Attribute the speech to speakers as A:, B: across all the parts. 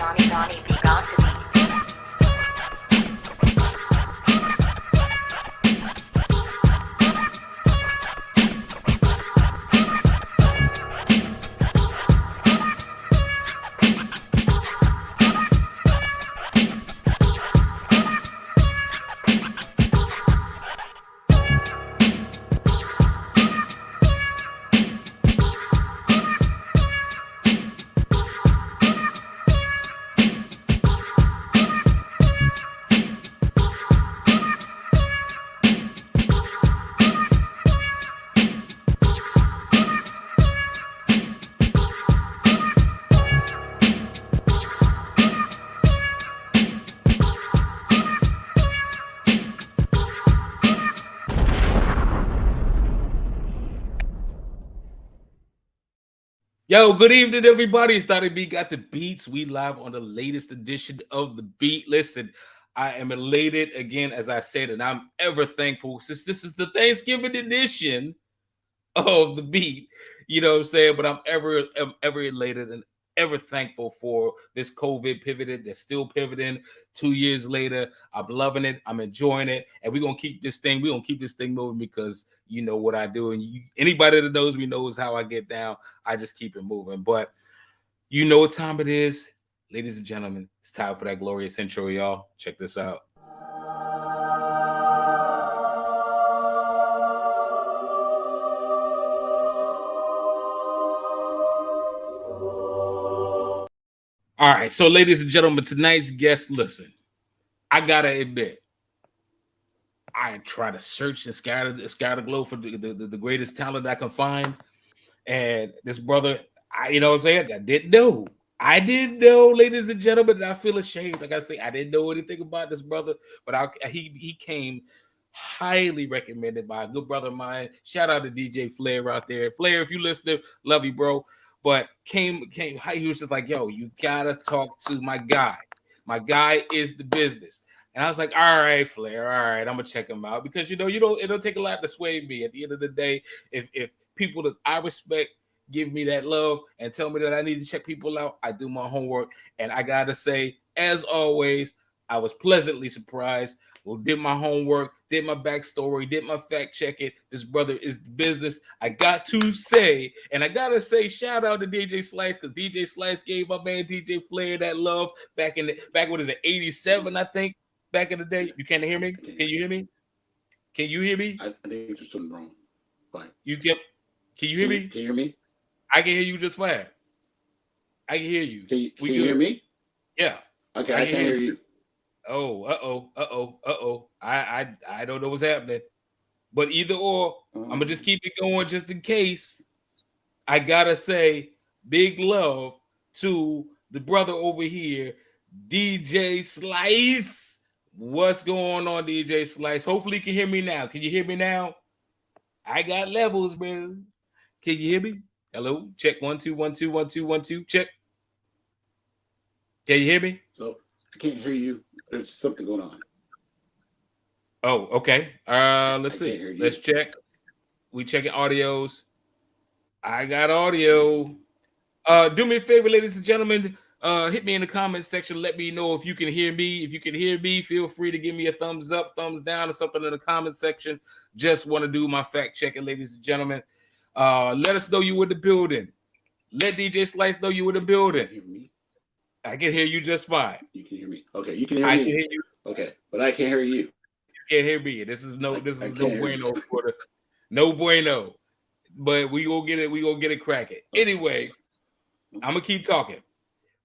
A: Donnie B got to be.
B: Yo, good evening, everybody. It's Donnie B. Got the Beats. We live on the latest edition of the Beat. Listen, I am elated again, as I said, and I'm ever thankful since this is the Thanksgiving edition of the Beat. You know what I'm saying? But I'm ever elated and ever thankful for this COVID pivoted. That's still pivoting 2 years later. I'm loving it. I'm enjoying it, and we're gonna keep this thing. We're gonna keep this thing moving because you know what I do, and anybody that knows me knows how I get down. I just keep it moving. But you know what time it is, ladies and gentlemen. It's time for that glorious intro, y'all. Check this out. All right, so ladies and gentlemen, tonight's guest, listen, I gotta admit, I try to search and scatter the globe for the greatest talent I can find. And this brother, you know what I'm saying? I didn't know, ladies and gentlemen, and I feel ashamed. Like I say, I didn't know anything about this brother, but he came highly recommended by a good brother of mine. Shout out to DJ Flair out there. Flair, if you listening, love you, bro. But he was just like, yo, you gotta talk to my guy. My guy is the business. And I was like, all right, Flair, all right, I'm gonna check him out because it don't take a lot to sway me. At the end of the day, if people that I respect give me that love and tell me that I need to check people out, I do my homework. And I gotta say, as always, I was pleasantly surprised. Did my homework, did my backstory, did my fact check it. This brother is the business. I got to say, and I gotta say, shout out to djslice because djslice gave my man DJ Flair that love back what is it, 87, I think, back in the day. You can't hear me? Can you hear me? Can you hear me?
C: I think you're something wrong. Fine.
B: Can you hear me?
C: Can you hear me?
B: I can hear you just fine. I can hear you.
C: Can you hear me?
B: Yeah.
C: Okay, I can't hear you.
B: Oh, I don't know what's happening. But either or, I'm gonna just keep it going just in case. I gotta say big love to the brother over here, DJ Slice. What's going on, DJ Slice? Hopefully you can hear me now. Can you hear me now? I got levels, man. Can you hear me? Hello? Check 1 2 1 2 1 2 1 2. Check. Can you hear me?
C: So I can't hear you. There's something going on.
B: Oh, okay. Let's see. Let's check. We checking audios. I got audio. Do me a favor, ladies and gentlemen. Hit me in the comment section. Let me know if you can hear me. If you can hear me, feel free to give me a thumbs up, thumbs down, or something in the comment section. Just want to do my fact checking, ladies and gentlemen. Let us know you in the building. Let DJ Slice know you in the building.
C: Can you hear me?
B: I can hear you just fine.
C: You can hear me. Okay, you can hear me.
B: I can hear you.
C: Okay, but I can't hear you.
B: You can't hear me. This is no bueno for the no bueno. But we gonna get it. We gonna get it cracking. Anyway, I'm gonna keep talking.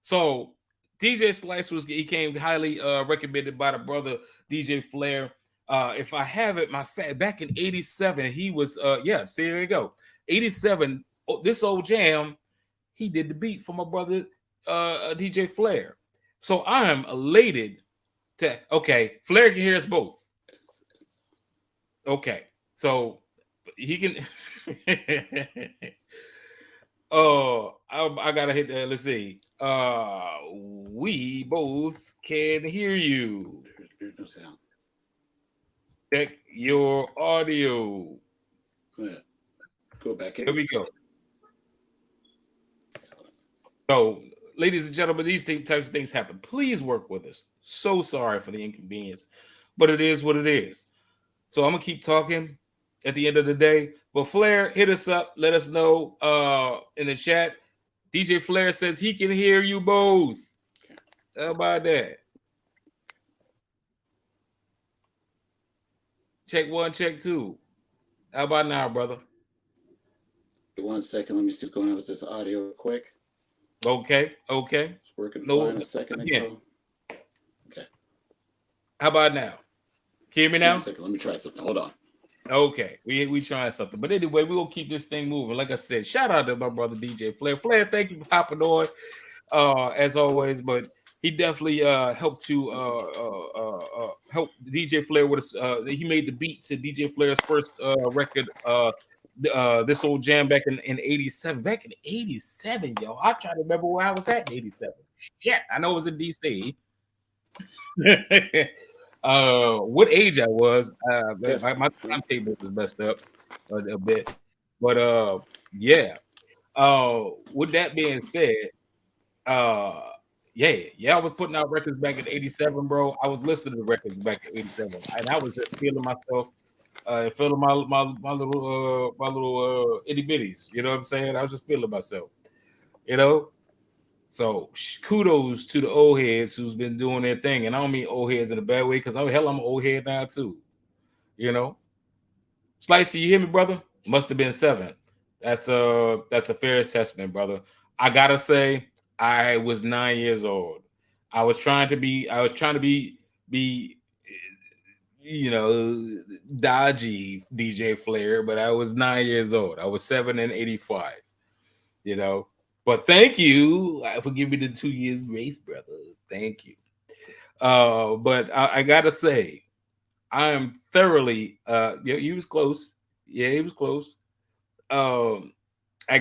B: So DJ Slice he came highly recommended by the brother DJ Flair. If I have it, back in '87, he was see, there you go. '87, this old jam, he did the beat for my brother DJ Flair. So I am elated to Flair can hear us both. Okay, so he can. I gotta hit that. Let's see. We both can hear you.
C: There's no sound.
B: Check your audio.
C: Go back in.
B: Here we go. So ladies and gentlemen, these types of things happen. Please work with us. So sorry for the inconvenience, but it is what it is. So I'm gonna keep talking at the end of the day. But Flair, hit us up. Let us know in the chat. DJ Flair says he can hear you both. How about that? Check 1, check 2. How about now, brother?
C: 1 second. Let me see what's going on with this audio real quick.
B: Okay.
C: It's working fine a second ago. Okay.
B: How about now? Can you hear me now?
C: 1 second. Let me try something. Hold on.
B: Okay, we trying something, but anyway, we gonna keep this thing moving. Like I said, shout out to my brother DJ Flair. Flair, thank you for hopping on, as always. But he definitely helped to help DJ Flair with us. He made the beat to DJ Flair's first record, this old jam back in '87. Back in '87, yo, I try to remember where I was at in '87. Yeah, I know it was in DC. What age I was, my timetable was messed up a bit, but yeah. With that being said, yeah, I was putting out records back in '87, bro. I was listening to records back in '87, and I was just feeling myself, feeling my little itty bitties. You know what I'm saying? I was just feeling myself, you know. So kudos to the old heads who's been doing their thing, and I don't mean old heads in a bad way, because I'm an old head now too. You know, Slice, can you hear me, brother? Must have been 7. That's a fair assessment, brother. I gotta say, I was 9 years old. I was trying to be, you know, dodgy DJ Flair, but I was 9 years old. I was 7 in '85. You know. But thank you for giving me the 2 years grace, brother. Thank you. But I gotta say, I am thoroughly. Yeah, he was close. Yeah, he was close. I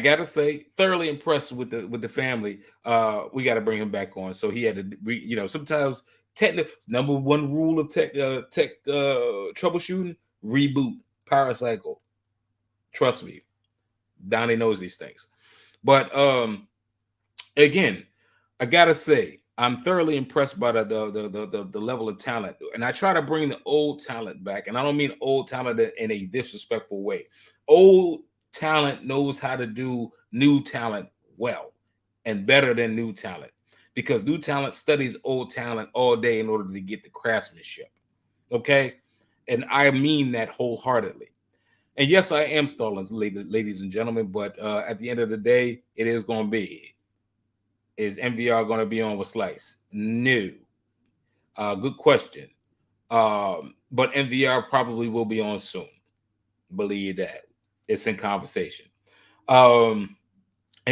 B: gotta say, thoroughly impressed with the family. We got to bring him back on. So he had to, sometimes number one rule of tech troubleshooting: reboot, power cycle. Trust me, Donnie knows these things. But again, I gotta say, I'm thoroughly impressed by the level of talent, and I try to bring the old talent back. And I don't mean old talent in a disrespectful way. Old talent knows how to do new talent well and better than new talent, because new talent studies old talent all day in order to get the craftsmanship. Okay, and I mean that wholeheartedly. And yes, I am stalling, ladies and gentlemen, but at the end of the day, it is going to be. Is MVR going to be on with Slice? No. Good question. But MVR probably will be on soon. Believe that. It's in conversation. And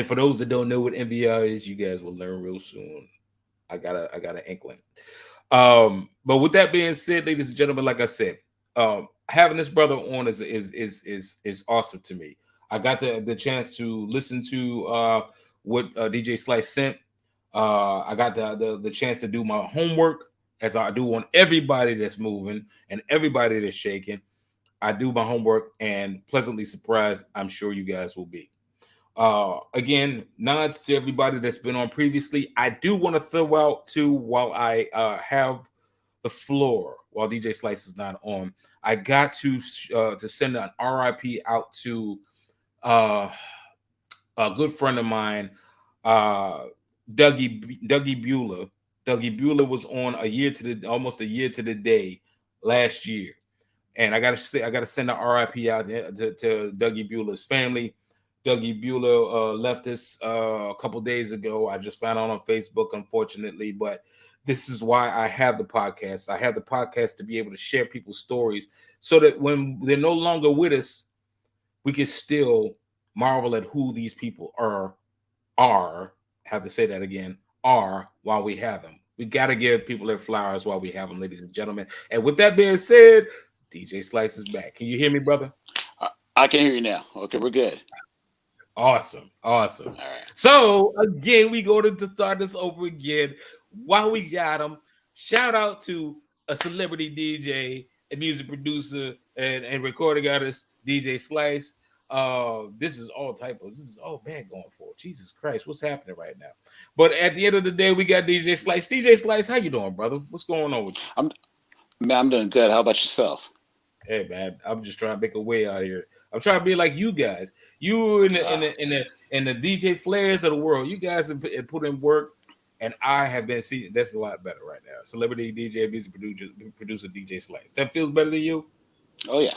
B: for those that don't know what MVR is, you guys will learn real soon. I got an inkling. But with that being said, ladies and gentlemen, like I said, having this brother on is awesome to me. I got the chance to listen to what DJ Slice sent. I got the chance to do my homework, as I do on everybody that's moving and everybody that's shaking. I do my homework, and pleasantly surprised, I'm sure you guys will be. Again, nods to everybody that's been on previously. I do want to throw out too, while I have the floor, while DJ Slice is not on, I got to send an RIP out to a good friend of mine, Dougie Bueller. Dougie Bueller was on almost a year to the day last year, and I gotta send an RIP out to Dougie Bueller's family. Dougie Bueller left us a couple days ago. I just found out on Facebook, unfortunately, but this is why I have the podcast. I have the podcast to be able to share people's stories, so that when they're no longer with us, we can still marvel at who these people are. Have to say that again. Are while we have them. We got to give people their flowers while we have them, ladies and gentlemen. And with that being said, DJ Slice is back. Can you hear me, brother?
C: I can hear you now. Okay, we're good.
B: Awesome. All right. So again, we go to start this over again. While we got them, shout out to a celebrity DJ, a music producer, and recording artist, DJ Slice. This is all typos. This is all bad going forward. Jesus Christ, what's happening right now? But at the end of the day, we got DJ Slice. DJ Slice, how you doing, brother? What's going on with you?
C: I'm doing good. How about yourself?
B: Hey man, I'm just trying to make a way out of here. I'm trying to be like you guys. You in the DJ flares of the world. You guys have put in work, and I have been seeing that's a lot better right now. Celebrity DJ, music producer DJ Slice. That feels better than you.
C: Oh yeah.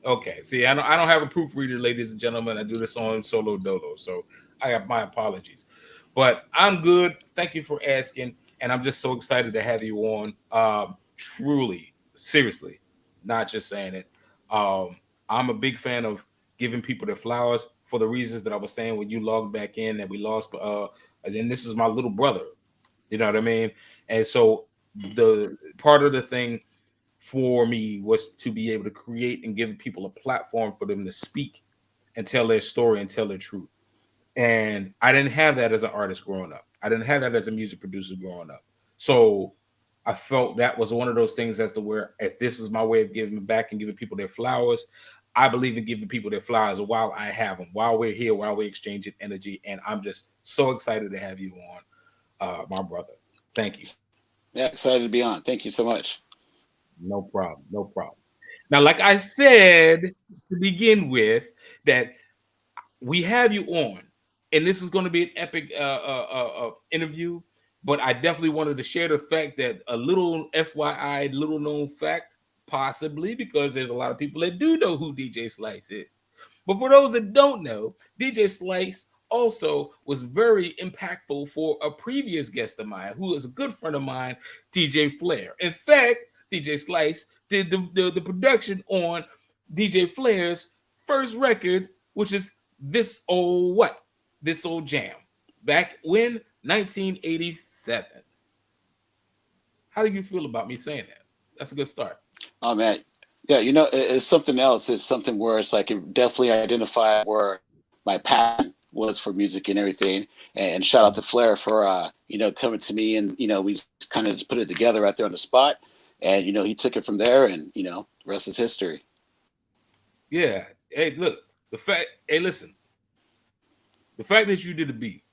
B: Okay. See, I don't have a proofreader, ladies and gentlemen. I do this on solo dolo, so I have my apologies. But I'm good. Thank you for asking, and I'm just so excited to have you on. Truly, seriously, not just saying it. I'm a big fan of giving people their flowers for the reasons that I was saying when you logged back in that we lost. And then this is my little brother. You know what I mean? And so the part of the thing for me was to be able to create and give people a platform for them to speak and tell their story and tell their truth. And I didn't have that as an artist growing up. I didn't have that as a music producer growing up. So I felt that was one of those things as to where if this is my way of giving back and giving people their flowers, I believe in giving people their flowers while I have them, while we're here, while we're exchanging energy. And I'm just so excited to have you on, my brother. Thank you.
C: Yeah, excited to be on. Thank you so much.
B: No problem. No problem. Now, like I said to begin with, that we have you on, and this is going to be an epic interview. But I definitely wanted to share the fact that a little FYI, little known fact, possibly because there's a lot of people that do know who DJ Slice is. But for those that don't know, DJ Slice also was very impactful for a previous guest of mine, who is a good friend of mine, DJ Flair. In fact, DJ Slice did the production on DJ Flair's first record, which is This Old What? This Old Jam. Back when 1987. How do you feel about me saying that? That's a good start.
C: Oh man, yeah. It's something else. It's something where it's like it definitely identified where my passion was for music and everything. And shout out to Flair for coming to me and we just kind of just put it together right there on the spot. And he took it from there, and the rest is history.
B: Yeah. Hey, look. Listen. The fact that you did the beat.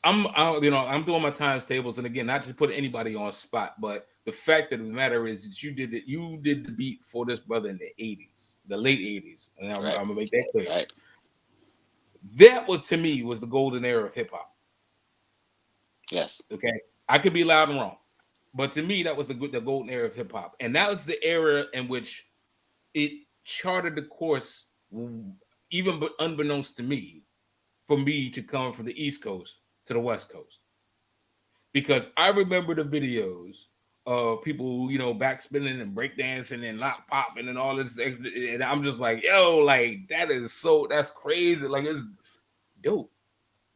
B: I'm doing my times tables, and again, not to put anybody on spot, but the fact of the matter is that you did the beat for this brother in the 80s, the late 80s, and I'm gonna make that clear.
C: Right.
B: That was, to me, was the golden era of hip hop.
C: Yes.
B: Okay, I could be loud and wrong, but to me, that was the golden era of hip hop, and that was the era in which it charted the course, even unbeknownst to me, for me to come from the East Coast to the West Coast, because I remember the videos of people, backspinning and breakdancing and lock popping and all this, and I'm just like, yo, like that's crazy, like it's dope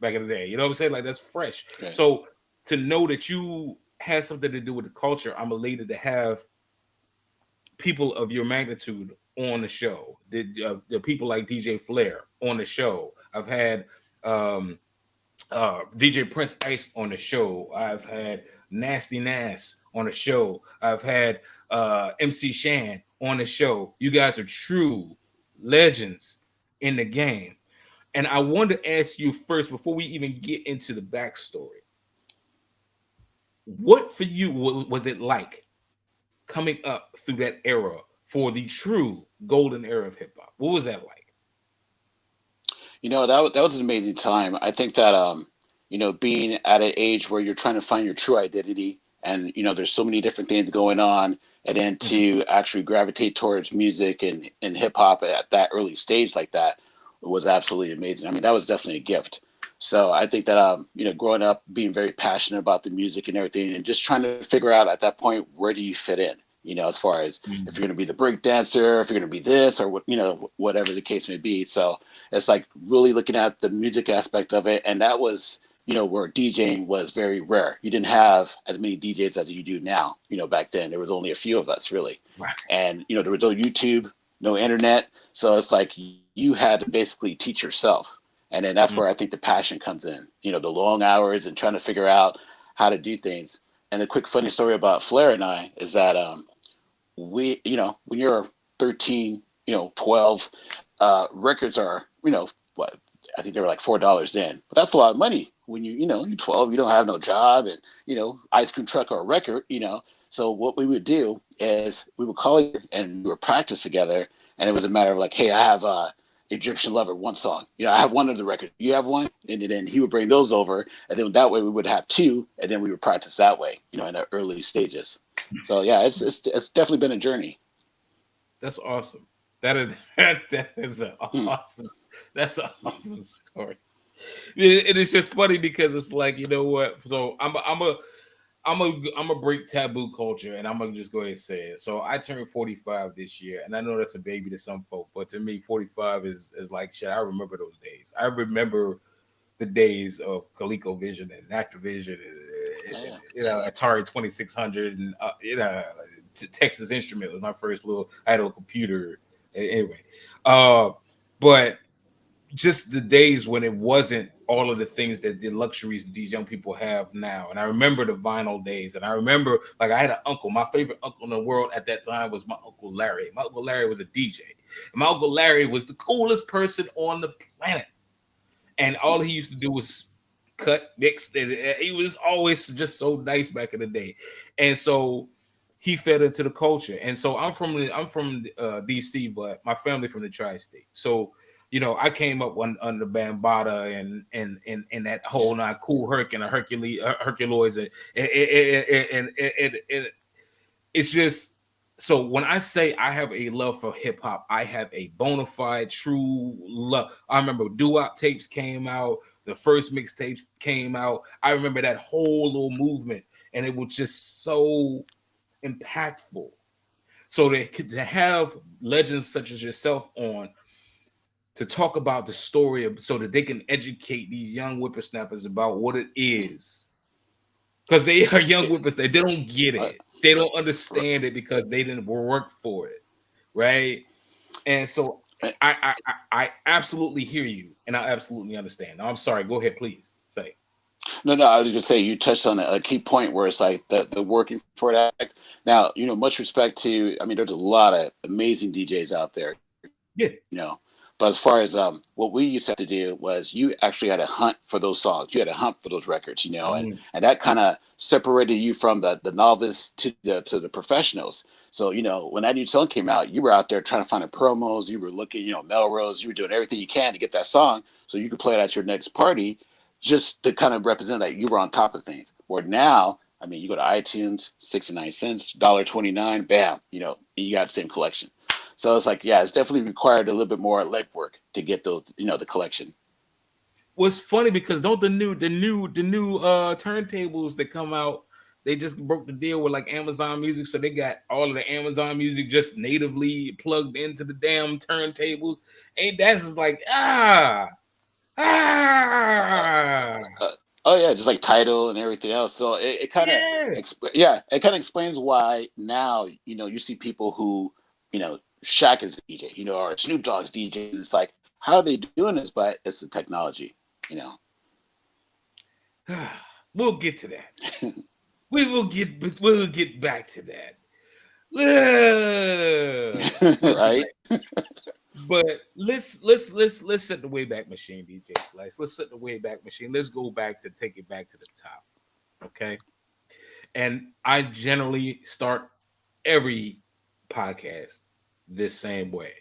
B: back in the day. You know what I'm saying? Like that's fresh. Okay. So to know that you had something to do with the culture, I'm elated to have people of your magnitude on the show. The people like DJ Flair on the show. I've had DJ Prince Ice on the show. I've had Nasty Nas on the show. I've had MC Shan on the show. You guys are true legends in the game. And I wanted to ask you first, before we even get into the backstory, what for you was it like coming up through that era for the true golden era of hip hop? What was that like?
C: That was an amazing time. I think that being at an age where you're trying to find your true identity, and there's so many different things going on, and then to actually gravitate towards music and hip hop at that early stage like that was absolutely amazing. I mean, that was definitely a gift. So I think that growing up, being very passionate about the music and everything, and just trying to figure out at that point, where do you fit in? As far as if you're going to be the break dancer, if you're going to be this, or whatever the case may be. So it's like really looking at the music aspect of it. And that was, where DJing was very rare. You didn't have as many DJs as you do now. Back then there was only a few of us really. Right. And, there was no YouTube, no internet. So it's like you had to basically teach yourself. And then that's where I think the passion comes in, the long hours and trying to figure out how to do things. And a quick funny story about Flair and I is that, we, when you're 13, 12, records are, what, I think they were like $4 then, but that's a lot of money when you're 12, you don't have no job, and ice cream truck or a record. So what we would do is we would call you and we would practice together, and it was a matter of like, hey, I have Egyptian Lover one song, I have one of the records, you have one, and then he would bring those over, and then that way we would have two, and then we would practice that way, in the early stages. So yeah, it's definitely been a journey.
B: That's awesome. That is an awesome. That's an awesome story. It is just funny because it's like, you know what? So I'm a break taboo culture, and I'm gonna just go ahead and say it. So I turned 45 this year, and I know that's a baby to some folk, but to me, 45 is like shit. I remember those days. I remember the days of ColecoVision and Activision, and, Atari 2600, and Texas Instrument was my first I had a little computer. Anyway, but just the days when it wasn't all of the things that the luxuries that these young people have now. And I remember the vinyl days. And I remember, like, I had an uncle. My favorite uncle in the world at that time was my Uncle Larry. My Uncle Larry was a DJ. And my Uncle Larry was the coolest person on the planet. And all he used to do was cut, mix. And he was always just so nice back in the day. And so he fed into the culture. And so I'm from DC, but my family from the tri-state. So I came up under Bambaataa and that whole Cool Herc and a Herculoids, and it's just, so when I say I have a love for hip hop, I have a bona fide true love. I remember doo-wop tapes came out, the first mixtapes came out. I remember that whole little movement, and it was just so impactful. So to have legends such as yourself on to talk about the story so that they can educate these young whippersnappers about what it is. Because they are young whippers, they don't get it. They don't understand it because they didn't work for it. Right. And so I absolutely hear you, and I absolutely understand. Now, I'm sorry. Go ahead, please. Say.
C: No, I was going to say, you touched on a key point where it's like the working for that. Now, much respect to, there's a lot of amazing DJs out there.
B: Yeah.
C: But as far as what we used to have to do was you actually had to hunt for those songs. You had to hunt for those records, and that kind of separated you from the novice to the professionals. So, when that new song came out, you were out there trying to find the promos. You were looking, Melrose. You were doing everything you can to get that song so you could play it at your next party, just to kind of represent that you were on top of things. Where now, you go to iTunes, 69 cents, $1.29, bam, you got the same collection. So it's like, yeah, it's definitely required a little bit more legwork to get those, the collection.
B: Well, it's funny because don't the new turntables that come out, they just broke the deal with like Amazon Music, so they got all of the Amazon Music just natively plugged into the damn turntables. Ain't that's just like oh
C: yeah, just like Tidal and everything else. So it kind of it kind of explains why now you see people who Shaq is DJ, or Snoop Dogg's DJ. And it's like, how are they doing this? But it's the technology,
B: We'll get to that. We'll get back to that.
C: Right.
B: But let's set the Wayback Machine, DJ Slice. Let's set the Wayback Machine. Let's go back to take it back to the top. Okay. And I generally start every podcast this same way,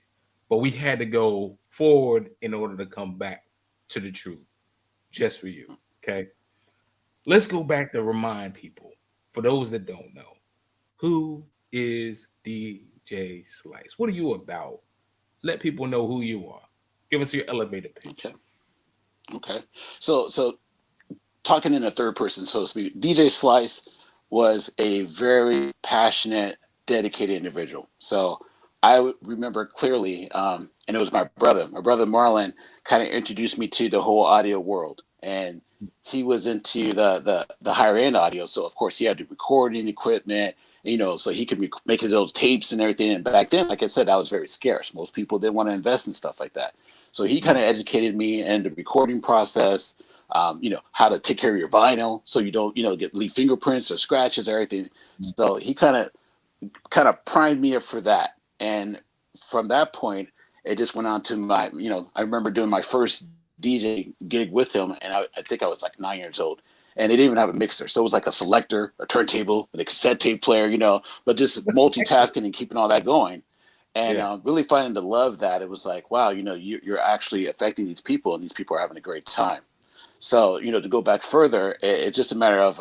B: but we had to go forward in order to come back to the truth just for you. Okay, let's go back to remind people, for those that don't know, who is DJ Slice? What are you about? Let people know who you are. Give us your elevator pitch.
C: Okay. So talking in a third person, so to speak, DJ Slice was a very passionate, dedicated individual. So I remember clearly, and it was my brother Marlon kind of introduced me to the whole audio world, and he was into the higher end audio. So of course he had the recording equipment, so he could make those tapes and everything. And back then, like I said, that was very scarce. Most people didn't want to invest in stuff like that. So he kind of educated me in the recording process, how to take care of your vinyl so you don't, leave fingerprints or scratches or everything. So he kind of primed me up for that. And from that point, it just went on to my, I remember doing my first DJ gig with him, and I think I was like 9 years old, and they didn't even have a mixer, so it was like a selector, a turntable, a cassette tape player, but just multitasking and keeping all that going, and really finding to love that. It was like, wow, you're actually affecting these people, and these people are having a great time. So, to go back further, it's just a matter of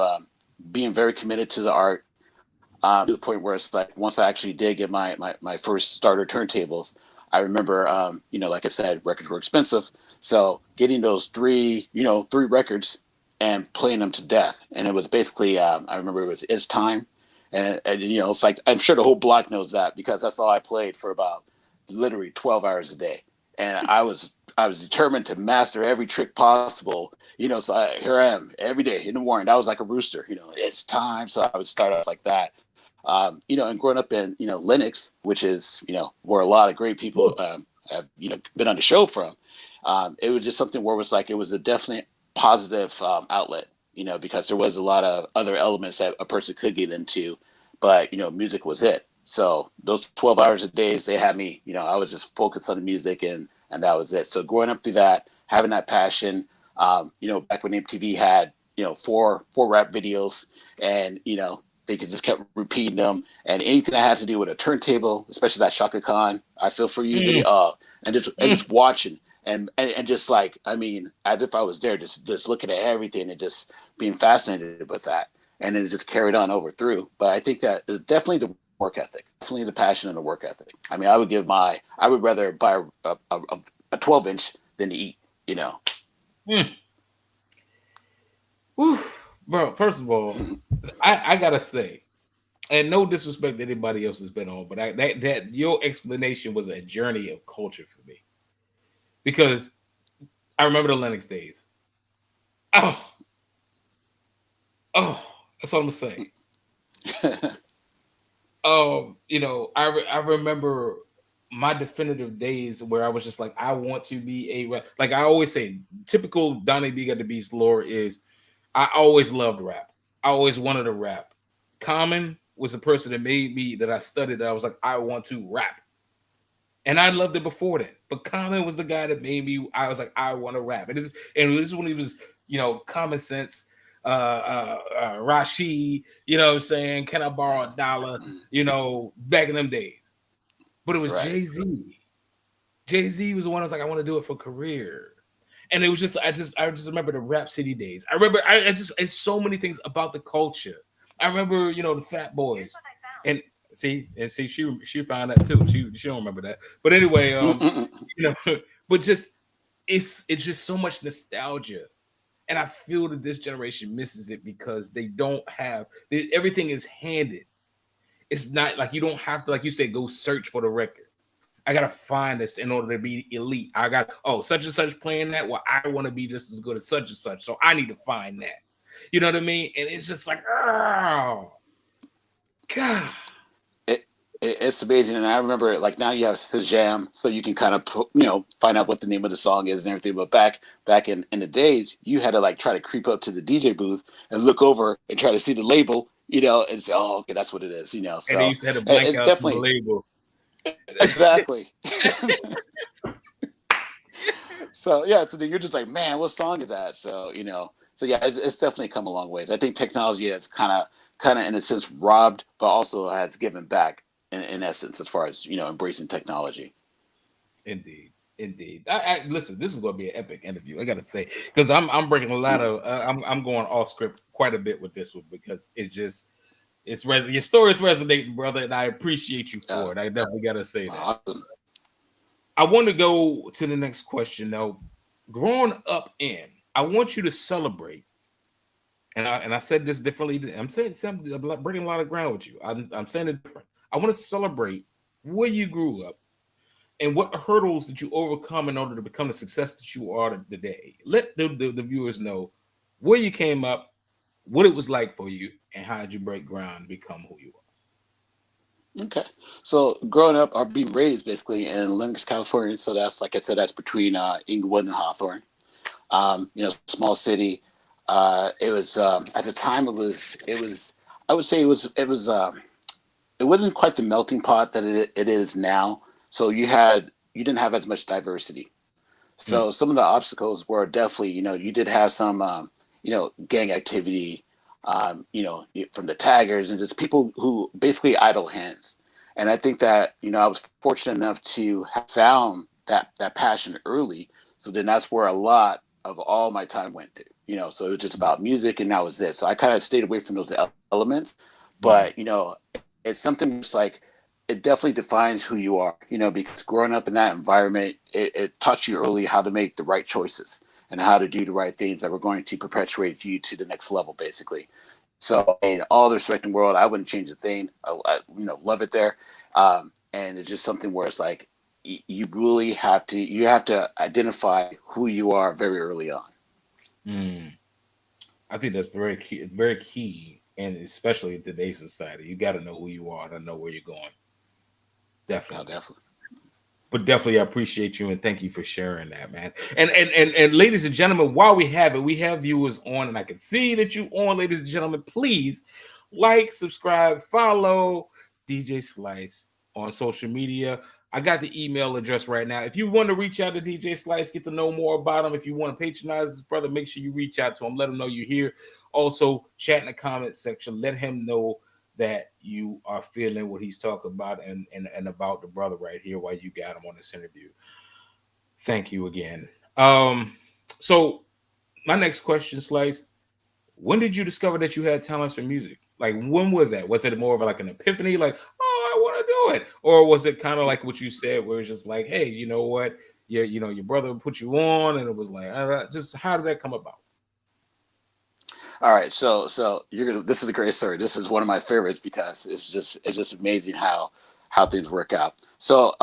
C: being very committed to the art, to the point where it's like, once I actually did get my first starter turntables, I remember, like I said, records were expensive. So getting those three records and playing them to death. And it was basically, I remember it was It's Time. And it's like, I'm sure the whole block knows that, because that's all I played for about literally 12 hours a day. And I was determined to master every trick possible, so here I am every day in the morning. That was like a rooster, it's time. So I would start off like that. And growing up in, Linux, which is, where a lot of great people have, been on the show from, it was just something where it was like, it was a definite positive outlet, because there was a lot of other elements that a person could get into, but, music was it. So those 12 hours a day, they had me, I was just focused on the music, and that was it. So growing up through that, having that passion, back when MTV had, four rap videos, and, they could just kept repeating them, and anything that had to do with a turntable, especially that Shaka Khan, I Feel For You video, and just watching and just like, I mean, as if I was there, just looking at everything and just being fascinated with that, and then it just carried on over through. But I think that is definitely the work ethic, definitely the passion and the work ethic. I mean, I would rather buy a 12-inch than to eat,
B: Whew. Bro, first of all, I gotta say, and no disrespect to anybody else that's been on, but that your explanation was a journey of culture for me, because I remember the Linux days. Oh, that's all I'm saying. I remember my definitive days where I was just like, I want to be like I always say, typical Donnie B GotDaBeats lore is, I always loved rap. I always wanted to rap. Common was the person that made me, that I studied, that I was like, I want to rap. And I loved it before that. But Common was the guy that made me, I was like, I want to rap. And this is when he was, Common Sense, Rashid, what I'm saying? Can I borrow $1? Back in them days. But it was Jay-Z. Jay-Z was the one I was like, I want to do it for career. And it was just, I just remember the Rap City days. I remember, it's so many things about the culture. I remember, the Fat Boys, and she found that too. She don't remember that, but anyway, but just it's just so much nostalgia, and I feel that this generation misses it because they don't have everything is handed. It's not like you don't have to, like you said, go search for the record. I gotta find this in order to be elite. I got such and such playing that. Well, I want to be just as good as such and such, so I need to find that. You know what I mean? And it's just like, oh, God.
C: It's amazing. And I remember, like, now you have Shazam, so you can kind of, find out what the name of the song is and everything. But back in the days, you had to, like, try to creep up to the DJ booth and look over and try to see the label, and say, oh, okay, that's what it is, So
B: and they used to have a blank out definitely the label.
C: Exactly. So yeah, so then you're just like, man, what song is that? So so yeah, it's definitely come a long ways. I think technology has kind of in a sense robbed, but also has given back in essence, as far as embracing technology.
B: Indeed. I listen, this is going to be an epic interview, I gotta say, because I'm breaking a lot of I'm going off script quite a bit with this one, because your story is resonating, brother, and I appreciate you for it. I definitely gotta say that.
C: Awesome.
B: I want to go to the next question though. Growing up I want you to celebrate, and I said this differently. I'm breaking a lot of ground with you. I'm saying it different. I want to celebrate where you grew up and what hurdles did you overcome in order to become the success that you are today. Let the viewers know where you came up, what it was like for you, and how did you break ground and become who you are.
C: Okay. So growing up, I've been raised basically in Lenox, California. So that's, like I said, that's between Inglewood and Hawthorne. Small city. It was at the time it was I would say it wasn't quite the melting pot that it is now. So you had you didn't have as much diversity. So some of the obstacles were definitely, you did have some, gang activity, from the taggers and just people who basically idle hands. And I think that, I was fortunate enough to have found that passion early. So then that's where a lot of all my time went to, so it was just about music and that was it. So I kind of stayed away from those elements, but, it's something that's like, it definitely defines who you are, because growing up in that environment, it taught you early how to make the right choices and how to do the right things that were going to perpetuate you to the next level, basically. So in all the respect in the world, I wouldn't change a thing. I love it there. And it's just something where it's like, you really have to identify who you are very early on.
B: I think that's very key. It's very key, and especially in today's society, you got to know who you are to know where you're going. Definitely.
C: Oh, definitely.
B: But definitely, I appreciate you and thank you for sharing that, man. And ladies and gentlemen, while we have it, we have viewers on, and I can see that you on, ladies and gentlemen. Please like, subscribe, follow DJ Slice on social media. I got the email address right now. If you want to reach out to DJ Slice, get to know more about him. If you want to patronize this brother, make sure you reach out to him. Let him know you're here. Also, chat in the comment section. Let him know that you are feeling what he's talking about and about the brother right here while you got him on this interview. Thank you again. So my next question, Slice, when did you discover that you had talents for music? Like, when was that? Was it more of like an epiphany, like, oh, I want to do it? Or was it kind of like what you said, where it's just like, hey, you know what? Yeah, your brother put you on, and it was like, just how did that come about?
C: All right, so this is a great story. This is one of my favorites because it's just amazing how things work out. So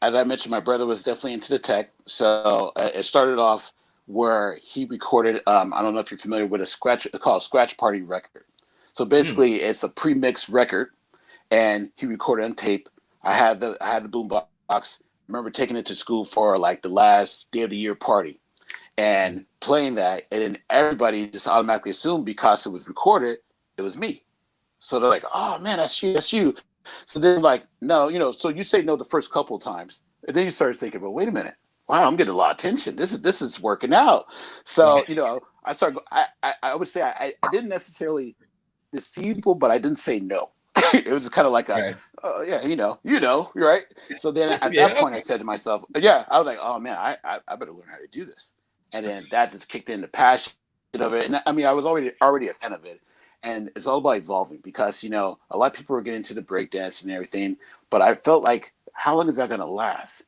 C: as I mentioned, my brother was definitely into the tech. So it started off where he recorded. I don't know if you're familiar with it's called Scratch Party record. So basically, it's a pre-mixed record, and he recorded on tape. I had the boom box. I remember taking it to school for like the last day of the year party and playing that, and then everybody just automatically assumed because it was recorded, it was me. So they're like, "Oh man, that's you." So then like, no, so you say no the first couple of times, and then you start thinking, "Well, wait a minute, wow, I'm getting a lot of attention. This is working out." So I started. I would say I didn't necessarily deceive people, but I didn't say no. It was kind of like oh yeah, you're right. So then at that point, I said to myself, yeah, I was like, oh man, I better learn how to do this. And then that just kicked in the passion of it. And I mean, I was already a fan of it. And it's all about evolving because, a lot of people were getting into the breakdance and everything. But I felt like, how long is that going to last?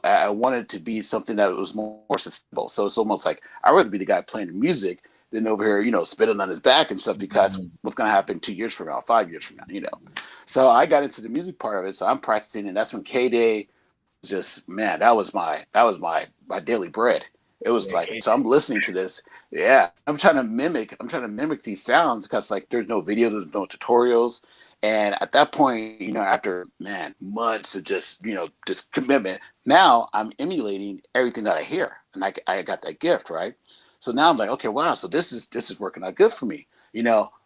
C: I wanted it to be something that was more sustainable. So it's almost like I'd rather be the guy playing the music than over here, spitting on his back and stuff because what's going to happen 2 years from now, 5 years from now, So I got into the music part of it. So I'm practicing. And that's when K-Day was just, man, that was my daily bread. It was like, so I'm listening to this. Yeah, I'm trying to mimic these sounds because like there's no videos, there's no tutorials. And at that point, after months of just commitment, now I'm emulating everything that I hear. And I got that gift, right? So now I'm like, okay, wow, so this is working out good for me.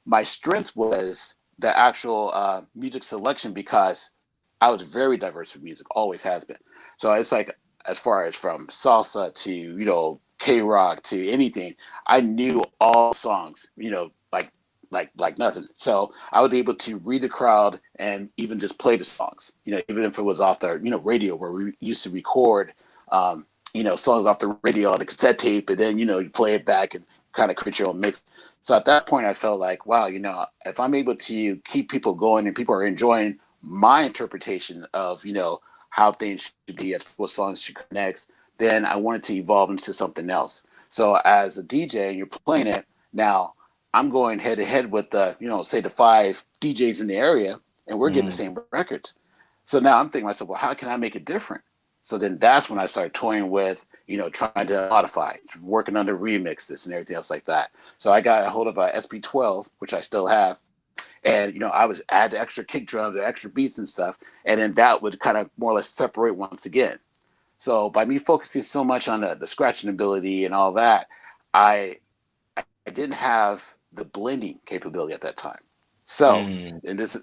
C: My strength was the actual music selection because I was very diverse with music, always has been. So it's like, as far as from salsa to, K-rock to anything, I knew all songs, like nothing. So I was able to read the crowd and even just play the songs, even if it was off the, radio where we used to record, songs off the radio on the cassette tape, and then, you play it back and kind of create your own mix. So at that point, I felt like, wow, if I'm able to keep people going and people are enjoying my interpretation of, how things should be, as what songs should come next, then I wanted to evolve into something else. So as a DJ, and you're playing it, now I'm going head to head with the, say the 5 DJs in the area, and we're getting the same records. So now I'm thinking to myself, well, how can I make it different? So then that's when I started toying with, trying to modify, working under remixes and everything else like that. So I got a hold of a SP12, which I still have. And, I was add the extra kick drums, the extra beats and stuff. And then that would kind of more or less separate once again. So by me focusing so much on the scratching ability and all that, I didn't have the blending capability at that time. So,
B: Mm.
C: and this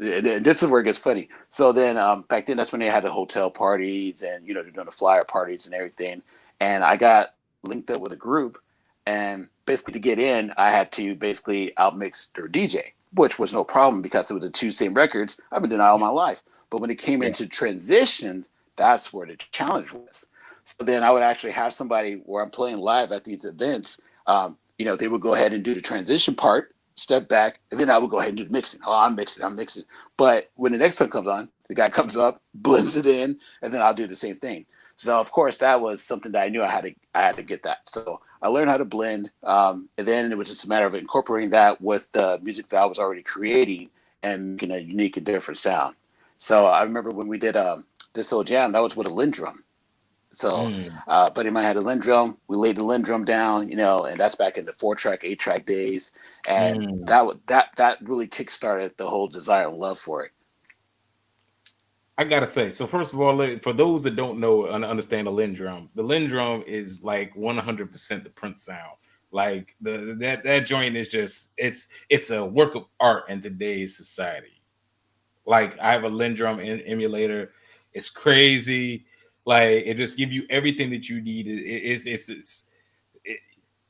C: is where it gets funny. So then, back then, that's when they had the hotel parties, and they're doing the flyer parties and everything. And I got linked up with a group, and basically to get in, I had to basically outmix their DJ, which was no problem because it was the two same records. I've been doing that all my life. But when it came
B: Yeah.
C: into transition, that's where the challenge was. So then I would actually have somebody where I'm playing live at these events. They would go ahead and do the transition part, step back, and then I would go ahead and do the mixing. Oh, I'm mixing. But when the next time comes on, the guy comes up, blends it in, and then I'll do the same thing. So of course that was something that I knew I had to get that. So I learned how to blend, and then it was just a matter of incorporating that with the music that I was already creating and making a unique and different sound. So I remember when we did this old jam, that was with a Lindrum. So,
B: Mm.
C: buddy of mine had a Lindrum. We laid the Lindrum down, and that's back in the 4-track, 8-track days, and
B: Mm.
C: that really kickstarted the whole desire and love for it.
B: I gotta say, so first of all, for those that don't know and understand the Lin drum is like 100% the Prince sound. Like that joint is just it's a work of art in today's society. Like I have a Lin drum emulator. It's crazy. Like it just give you everything that you need. It's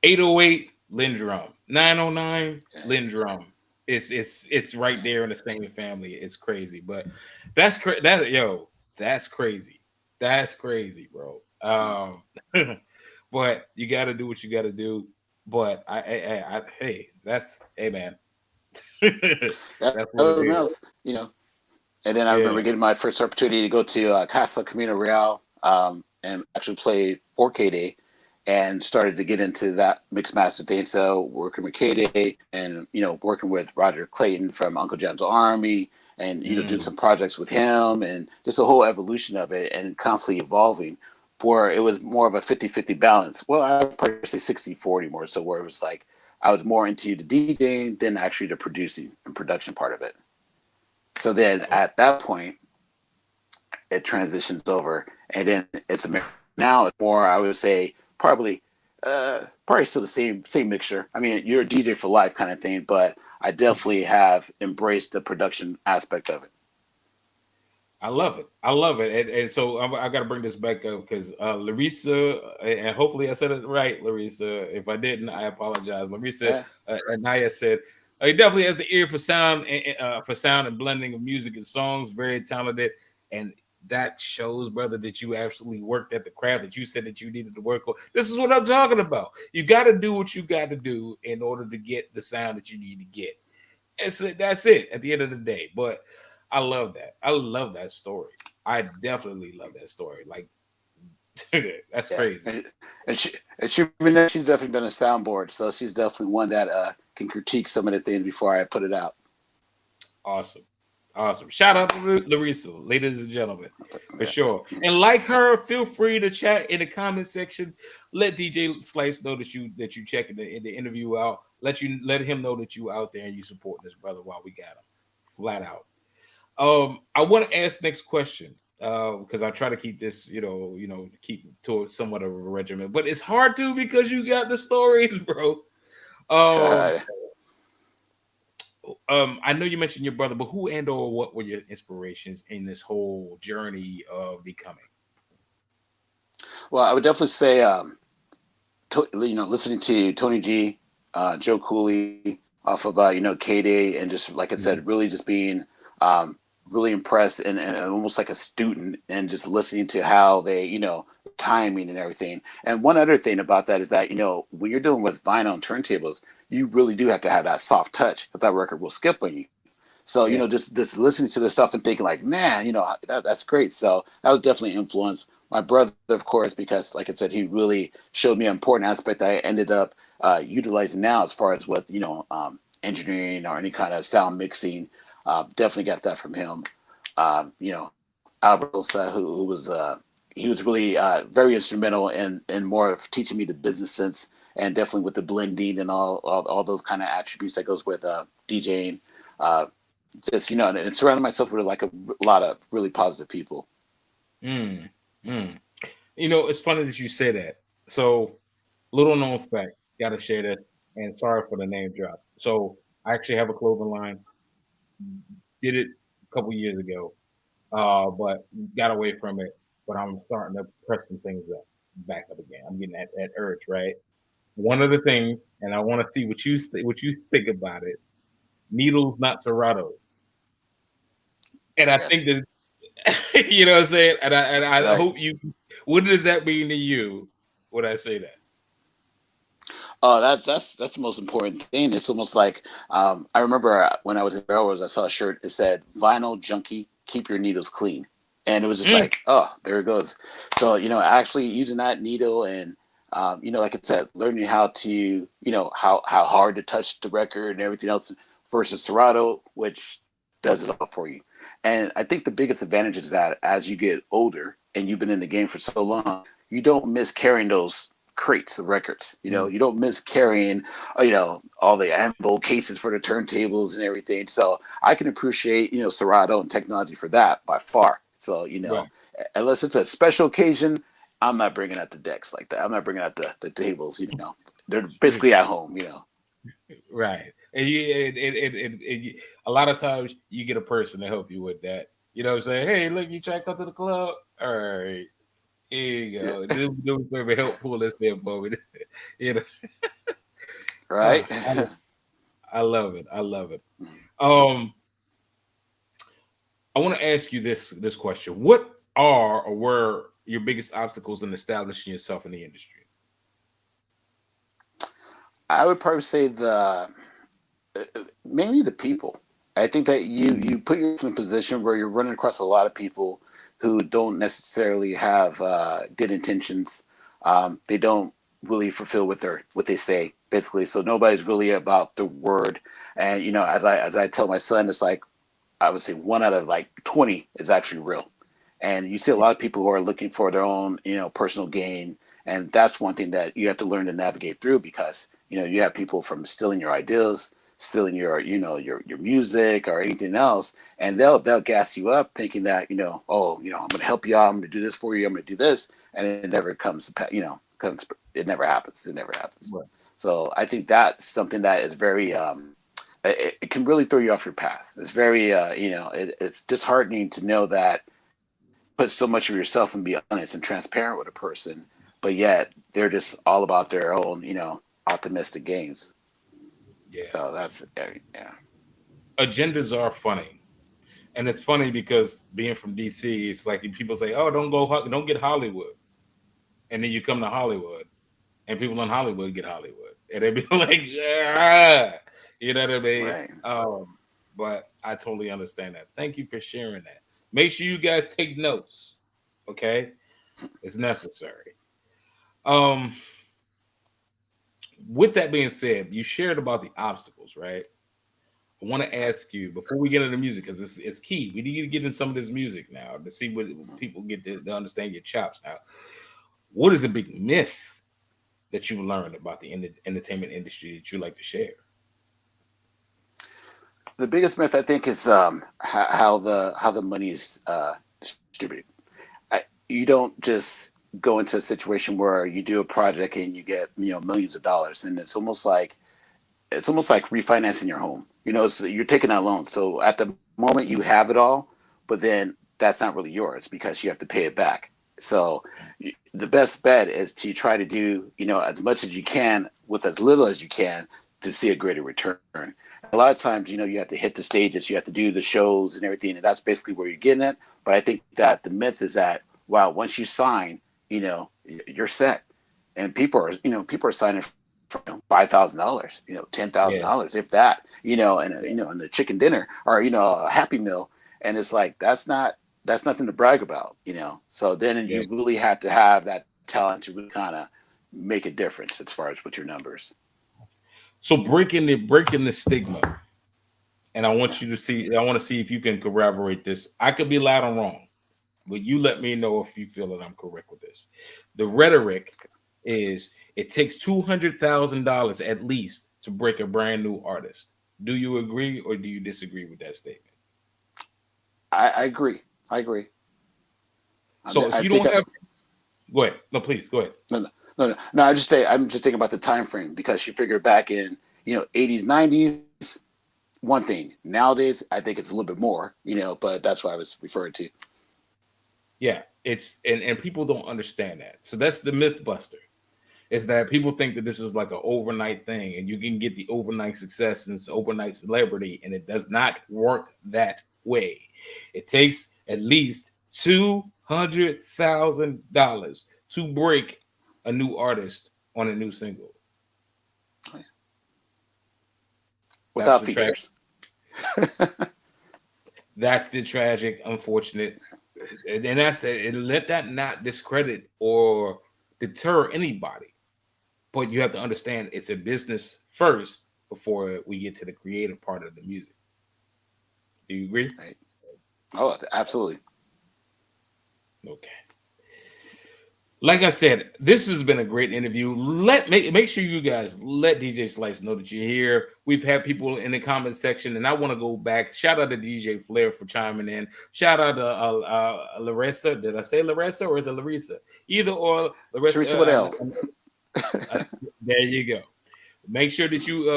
B: 808 Lin drum, 909 Lin drum. It's right there in the same family. It's crazy, but that's crazy. That's crazy, bro. But you got to do what you got to do. But hey, that's hey man,
C: That
B: that's what it
C: was
B: is.
C: else, And then I remember
B: Yeah.
C: getting my first opportunity to go to Casa Camino Real and actually play for K-Day and started to get into that mixed master thing. So working with K-Day and, working with Roger Clayton from Uncle Jam's Army and, doing
B: Mm.
C: some projects with him and just a whole evolution of it and constantly evolving where it was more of a 50-50 balance. Well, I would probably say 60-40 more. So where it was like I was more into the DJing than actually the producing and production part of it. So then at that point, it transitions over, and then now it's more. I would say probably still the same mixture. I mean, you're a DJ for life kind of thing, but I definitely have embraced the production aspect of it.
B: I love it. I love it. And so I got to bring this back up because Larissa, and hopefully I said it right, Larissa. If I didn't, I apologize. Larissa
C: Yeah,
B: Anaya said he definitely has the ear for sound and blending of music and songs. Very talented, and that shows, brother, that you absolutely worked at the craft that you said that you needed to work on. This is what I'm talking about. You got to do what you got to do in order to get the sound that you need to get. That's it at the end of the day. But I love that. I love that story. I definitely love that story. Like that's
C: yeah,
B: crazy.
C: she's definitely been a soundboard, so she's definitely one that can critique some of the things before I put it out.
B: Awesome. Awesome. Shout out to Larissa, ladies and gentlemen, for
C: Yeah.
B: sure. And like her, feel free to chat in the comment section. Let DJ Slice know that you check the interview out. Let him know that you out there and you support this brother while we got him. Flat out. I want to ask next question because I try to keep this, keep to somewhat of a regimen, but it's hard to because you got the stories, bro. Um, I know you mentioned your brother, but who and or what were your inspirations in this whole journey of becoming?
C: Well, I would definitely say, listening to Tony G, Joe Cooley off of K Day, and just like I
B: Mhm.
C: said, really just being really impressed and almost like a student, and just listening to how they timing and everything. And one other thing about that is that when you're dealing with vinyl and turntables, you really do have to have that soft touch because that record will skip on you. So
B: Yeah.
C: just listening to this stuff and thinking like, man, that's great. So that was definitely influenced my brother, of course, because like I said, he really showed me an important aspect that I ended up utilizing now as far as with engineering or any kind of sound mixing. Definitely got that from him. You know, Albert Osta, who was he was really very instrumental in more of teaching me the business sense and definitely with the blending and all those kind of attributes that goes with DJing. Uh, just and surrounding myself with like a lot of really positive people.
B: Mm, mm. It's funny that you say that. So, little known fact, got to share this, and sorry for the name drop. So, I actually have a clothing line. did it a couple years ago, but got away from it. But I'm starting to press some things up, back up again. I'm getting that urge, right? One of the things, and I want to see what you think about it. Needles, not serratos. And I think
C: Yes.
B: that you know what I'm saying. And I
C: Right.
B: hope you. What does that mean to you when I say that?
C: Oh, that's the most important thing. It's almost like I remember when I was in railroads, I saw a shirt. It said "Vinyl Junkie, keep your needles clean," and it was just
B: Mm,
C: like, oh, there it goes. So actually using that needle and like I said, learning how to how hard to touch the record and everything else versus Serato, which does it all for you. And I think the biggest advantage is that as you get older and you've been in the game for so long, you don't miss carrying those crates of records.
B: mm,
C: You don't miss carrying, all the ambo cases for the turntables and everything. So I can appreciate, Serato and technology for that by far. So,
B: right.
C: unless it's a special occasion, I'm not bringing out the decks like that. I'm not bringing out the tables, they're basically at home.
B: Right. And a lot of times you get a person to help you with that. You know what I'm saying? Hey, look, you try to come to the club. All right. Here you
C: Yeah.
B: go. Do me help pull this thing for me. you know.
C: Right.
B: Ah, I love it. I love it. Um, I want to ask you this question. What are or were your biggest obstacles in establishing yourself in the industry?
C: I would probably say mainly the people. I think that you put yourself in a position where you're running across a lot of people who don't necessarily have good intentions. They don't really fulfill what they say, basically. So nobody's really about the word. And as I tell my son, it's like I would say 1 out of 20 is actually real. And you see a lot of people who are looking for their own, personal gain. And that's one thing that you have to learn to navigate through because, you have people from stealing your ideas, stealing your music or anything else. And they'll gas you up thinking that, oh, I'm going to help you out. I'm going to do this for you. I'm going to do this. And it never it never happens. It never happens.
B: Right.
C: So I think that's something that is very, it can really throw you off your path. It's very, it's disheartening to know that put so much of yourself and be honest and transparent with a person, but yet they're just all about their own, optimistic gains.
B: Yeah.
C: So that's yeah.
B: Agendas are funny. And it's funny because being from DC, it's like people say, "Oh, don't get Hollywood," and then you come to Hollywood, and people in Hollywood get Hollywood, and they be like, "Ah," you know what I mean?
C: Right.
B: But I totally understand that. Thank you for sharing that. Make sure you guys take notes, okay? It's necessary. Um, with that being said, you shared about the obstacles, right? I want to ask you before we get into music because it's key. We need to get in some of this music now to see what people get to understand your chops. Now, what is a big myth that you've learned about the entertainment industry that you like to share?
C: The biggest myth I think is how the money is distributed. You don't just go into a situation where you do a project and you get millions of dollars, and it's almost like refinancing your home. So you're taking out loans. So at the moment you have it all, but then that's not really yours because you have to pay it back. So the best bet is to try to do, as much as you can with as little as you can to see a greater return. A lot of times, you have to hit the stages, you have to do the shows and everything, and that's basically where you're getting it. But I think that the myth is that, wow, once you sign, you're set. And people are signing for $5,000,
B: Yeah,
C: $10,000, if that, and the chicken dinner or a Happy Meal, and it's like that's nothing to brag about. So then
B: yeah.
C: you really have to have that talent to really kind of make a difference as far as with your numbers.
B: So breaking the stigma, and I
C: Yeah.
B: want you to see. I want to see if you can corroborate this. I could be loud and wrong, but you let me know if you feel that I'm correct with this. The rhetoric is it takes $200,000 at least to break a brand new artist. Do you agree or do you disagree with that statement?
C: I agree. I agree.
B: So if
C: I
B: you
C: think
B: don't have, go ahead. No, please go ahead.
C: no, no, no, no, no. I'm just thinking about the time frame because you figure back in 80s, 90s. one thing. Nowadays, I think it's a little bit more, but that's what I was referring to.
B: Yeah, it's and people don't understand that. So that's the myth buster. Is that people think that this is like an overnight thing and you can get the overnight success and overnight celebrity, and it does not work that way. It takes at least $200,000 to break a new artist on a new single.
C: Without features.
B: That's the tragic, unfortunate, and that's it. Let that not discredit or deter anybody. But you have to understand it's a business first before we get to the creative part of the music. Do you agree?
C: Right. Oh, absolutely.
B: Okay. Like I said, this has been a great interview. Make sure you guys let DJ Slice know that you're here. We've had people in the comment section, and I want to go back. Shout out to DJ Flair for chiming in. Shout out to Larissa. Did I say Larissa or is it Larissa? Either or. Larissa.
C: Teresa Waddell.
B: There you go. Make sure that you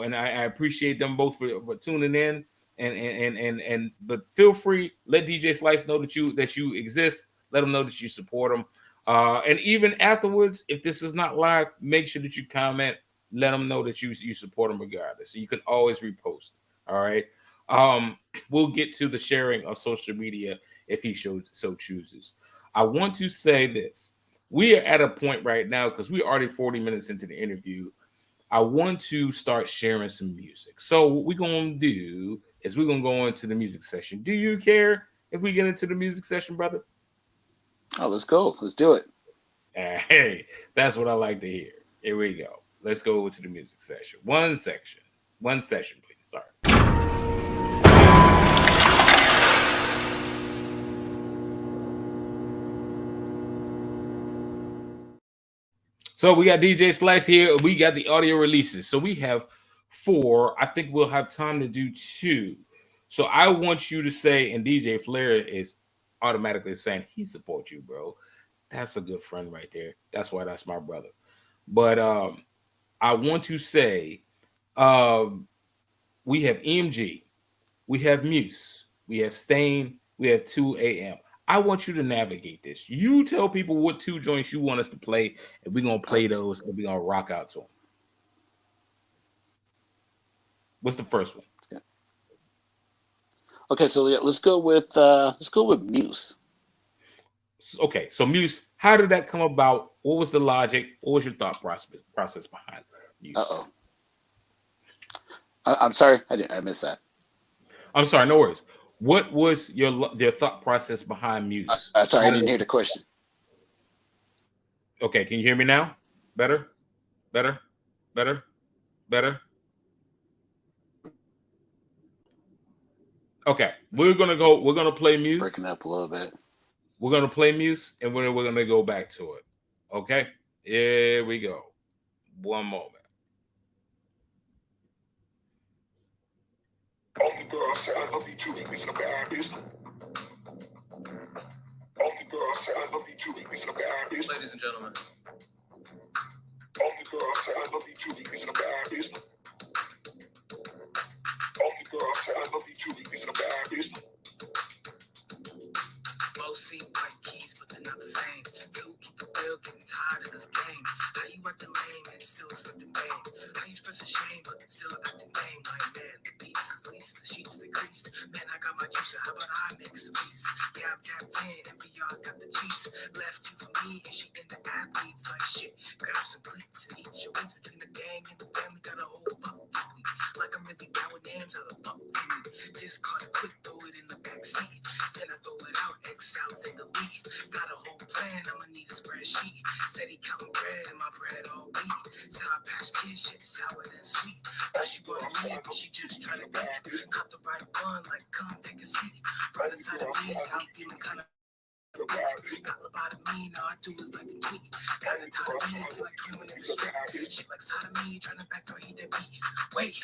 B: and I appreciate them both for tuning in and but feel free, let DJ Slice know that you exist. Let them know that you support them. And even afterwards, if this is not live, make sure that you comment. Let them know that you support them regardless. So you can always repost. All right. We'll get to the sharing of social media if he so chooses. I want to say this. We are at a point right now because we're already 40 minutes into the interview. I want to start sharing some music. So what we're going to do is we're going to go into the music session. Do you care if we get into the music session, brother?
C: Oh, let's go. Let's do it.
B: Hey, that's what I like to hear. Here we go. Let's go to the music session. One session, please. Sorry. So we got DJ Slice here. We got the audio releases. So we have 4. I think we'll have time to do 2. So I want you to say, and DJ Flair is automatically saying he supports you, bro. That's a good friend right there. That's why that's my brother. But I want to say we have EMG, we have Muse, we have Stain, we have 2 AM. I want you to navigate this. You tell people what 2 joints you want us to play, and we're gonna play those, and we're gonna rock out to them. What's the first one?
C: Yeah. Okay, so let's go with Muse.
B: Okay, so Muse, how did that come about? What was the logic? What was your thought process behind Muse?
C: I'm sorry, I missed that.
B: I'm sorry, no worries. What was your thought process behind Muse?
C: Sorry, I didn't hear the question.
B: Okay, can you hear me now? Better? Okay, we're gonna play Muse.
C: Breaking up a little bit.
B: We're gonna play Muse, and we're gonna go back to it. Okay, here we go. One moment.
D: Only girl said I love you too. Is it a bad bitch? Only girl said I love you too. Is it a bad bitch?
E: Ladies and gentlemen.
D: Only girl said I love you too. Is it a bad bitch? Only girl said I love you too. Is it a bad bitch?
E: Both see white keys, but they're not the same. You keep it real, getting tired of this game. How you acting lame and still expecting fame? How you expressing shame, but still acting lame? Like, man, the beats is least, the sheets decreased. Man, I got my juice, how about I mix a piece? Yeah, I'm tapped in, and VR got the cheats. Left you for me, and she in the athletes. Like, shit, grab some cleats and eat your wings between the gang and the family. Got a whole fuck with me. Like I'm really down with names, how the fuck with me? Discard it quick, throw it in the backseat. Then I throw it out, X out, then delete. Got a whole plan, I'ma need a spreadsheet. Steady counting bread, and my bread all week. Sour Patch Kid shit, sour and sweet. Now she wanna leave, but she just tryna get. Got the right one, like come take a seat. Right inside of me, I'm feeling kinda. Got lobotomy, now I do is like a tweet. Got it tired of me, feel like criminal in the street. Shit like side of me, tryna backdoor eat that beat. Wait.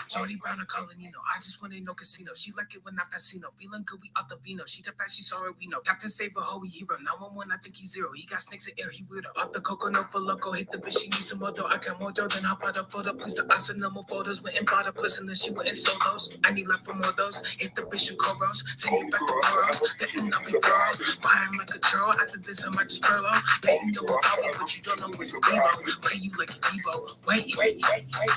E: Shorty brown and calling, you know. I just want no casino. She like it when I casino. Feeling good, we out the vino. She the fast, she saw it, we know. Captain Save a hoe, hero. 911, I think he's zero. He got snakes in air, he weirdo. Off the coco, no for loco. Hit the bitch, she needs some more though. I got more dough than hop out the photo. Please the I no more photos. Went and bought a puss and then she went and sold those. I need left for more of those. Hit the bitch and corals. Send it back to Boros. Getting up and girl. Buying like a girl. After this, I might just furlough. Let you know about me, but you don't know what's Evo. Play you like an Evo. Wait.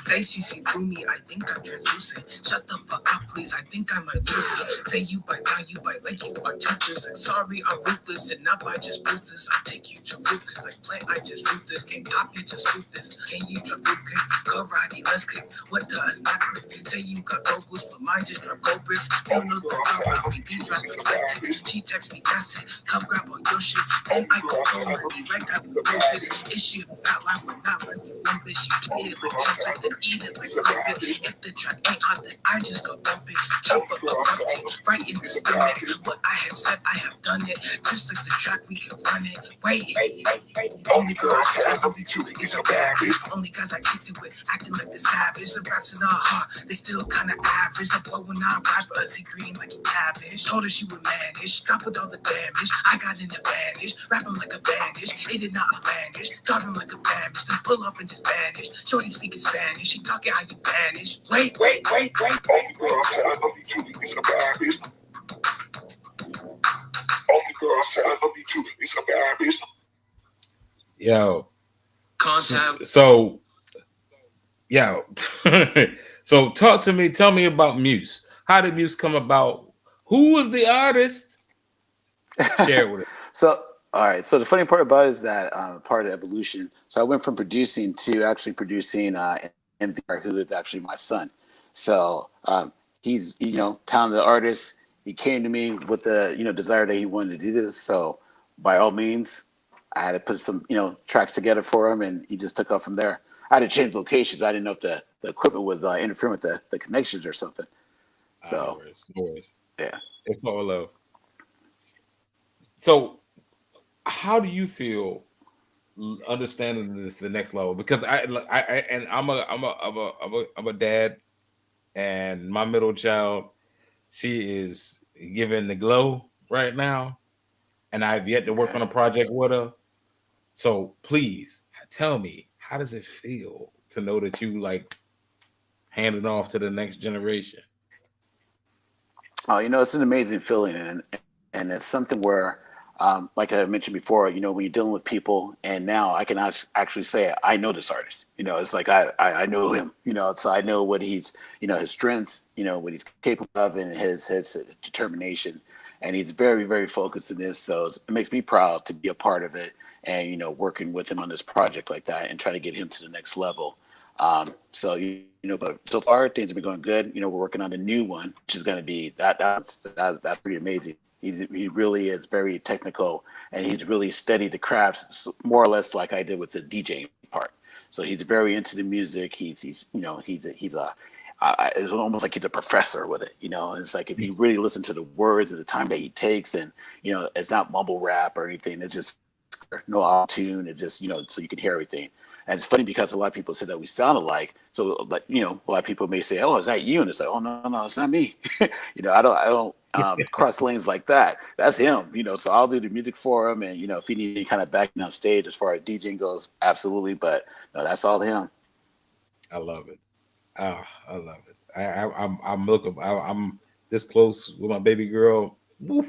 E: Say she see through me. I think I'm translucent. Shut the fuck up, please. I think I might lose it. Say you bite, now you bite like you are toothless. Like, sorry, I'm ruthless. And not by just ruthless. I take you to roof, cause like plant, I just root this. Can't copy, just root this. Can you drop roof kick? Karate, let's kick. What does not quick? Say you got goggles, but mine just drop gold bricks. You know the girl about me. These rappers like text. She text me, that's it. Come grab all your shit. Then I go home and be right out the focus. Issue, not lie, we're not like you. One bitch, you play it like chocolate, then eat it like carpet. If the track ain't hot, then I just go dump it. Chop up a empty, right in the stomach. What I have said, I have done it. Just like the track, we can run it. Wait.
D: Only girl I said I love you too is a bad bitch.
E: Only guys I kicked it with, acting like the savage. The raps in our heart, they still kinda average. The boy when I ride for us, he green like he cabbage. Told her she would manage, stop with all the damage. I got an advantage, rapping like a bandage. It did not vanish, driving like a bandage. Then pull off and just vanish. Shorty speaking Spanish, she talking how you vanish. Wait.
D: Only girl I said I love you too is a bad bitch. Only girl I said I love you too is a bad bitch.
B: Yo.
E: Contact.
B: So so talk to me. Tell me about Muse. How did Muse come about? Who was the artist? Share it with us.
C: So, all right. So the funny part about it is that part of evolution. So I went from producing to actually producing MVR, who is actually my son. So he's talented artist. He came to me with the desire that he wanted to do this. So by all means, I had to put some tracks together for him, and he just took off from there. I had to change locations. I didn't know if the equipment was interfering with the connections or something. So
B: no worries.
C: Yeah,
B: it's all love. So how do you feel understanding this the next level? Because I'm a dad, and my middle child, she is giving the glow right now, and I've yet to work on a project with her. So please tell me, how does it feel to know that you like hand it off to the next generation?
C: Oh, it's an amazing feeling, and it's something where, like I mentioned before, when you're dealing with people, and now I can actually say I know this artist. It's like I know him. So I know what he's, his strengths, what he's capable of, and his determination, and he's very, very focused in this. So it makes me proud to be a part of it, and working with him on this project like that, and trying to get him to the next level. But so far things have been going good. We're working on the new one, which is going to be that's pretty amazing. He really is very technical, and he's really studied the crafts more or less like I did with the DJing part. So he's very into the music. It's almost like he's a professor with it. It's like if you really listen to the words and the time that he takes, and it's not mumble rap or anything. It's just no auto tune. It's just so you can hear everything. And it's funny because a lot of people said that we sound alike. So like a lot of people may say, "Oh, is that you?" And it's like, "Oh no, it's not me." I don't cross lanes like that. That's him. So I'll do the music for him, and if he needs any kind of backing on stage as far as DJing goes, absolutely. But no, that's all him.
B: I love it. I love it. I'm this close with my baby girl. Woof,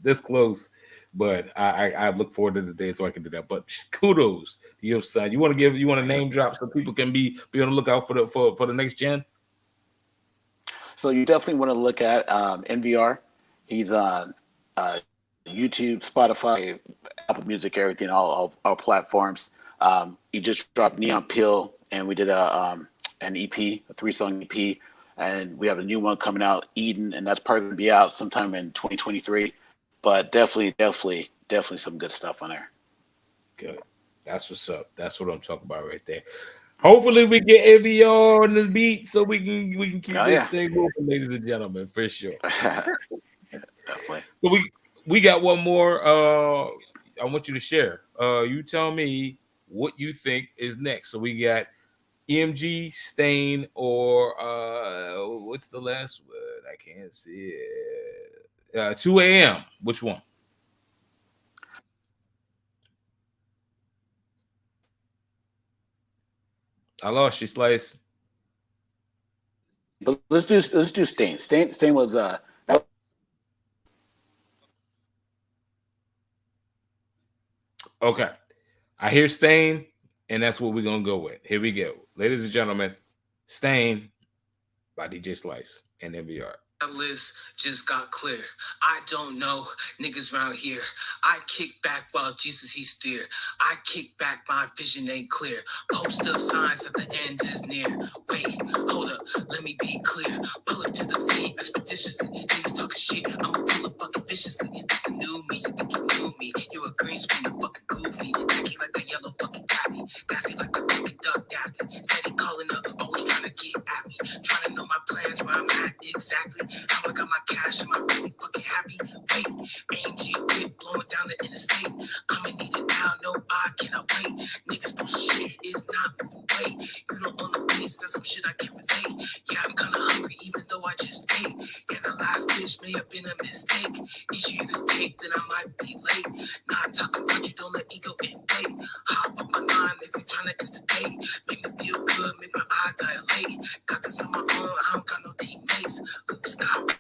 B: this close. But I look forward to the day so I can do that. But kudos to your son. You want to name drop so people can be on the lookout for the next gen?
C: So you definitely want to look at NVR. He's on YouTube, Spotify, Apple Music, everything, all platforms. He just dropped Neon Pill, and we did an EP, a 3-song EP, and we have a new one coming out, Eden, and that's probably going to be out sometime in 2023. But definitely some good stuff on there.
B: Good. That's what's up. That's what I'm talking about right there. Hopefully we get NVR on the beat so we can keep this thing moving, ladies and gentlemen, for sure.
C: Definitely.
B: So we got one more. I want you to share. You tell me what you think is next. So we got EMG, Stain, or what's the last word? I can't see it. 2 a.m. Which one? I lost you, Slice.
C: But let's do Stain. Stain was that.
B: Okay. I hear Stain, and that's what we're gonna go with. Here we go. Ladies and gentlemen, Stain by djslice and MVR.
E: List just got clear. I don't know niggas round here. I kick back while Jesus he steer. I kick back, my vision ain't clear. Post up signs that the end is near. Wait, hold up, let me be clear. Pull up to the scene expeditiously. Niggas talking shit, I'ma pull up fucking viciously. This a new me, you think you knew me. You a green screen, you fucking goofy. Tacky like the yellow fucking taffy. Daffy like the fucking duck daffy. Steady calling up, always trying to get at me. Trying to know my plans, where I'm at exactly. How I got my cash, am I really fucking happy? Wait, AMG whip blowing down the interstate. I'ma need it now, no, I cannot wait. Niggas posting shit is not move away. You don't own the beats, that's some shit I can't relate. Yeah, I'm kinda hungry even though I just ate. Yeah, the last bitch may have been a mistake. You should hear this tape, then I might be late. Nah, I'm talking about you, don't let ego invade. Hop up my line if you're trying to instigate. Make me feel good, make my eyes dilate. Got this on my own, I don't got no teammates. Luke Scott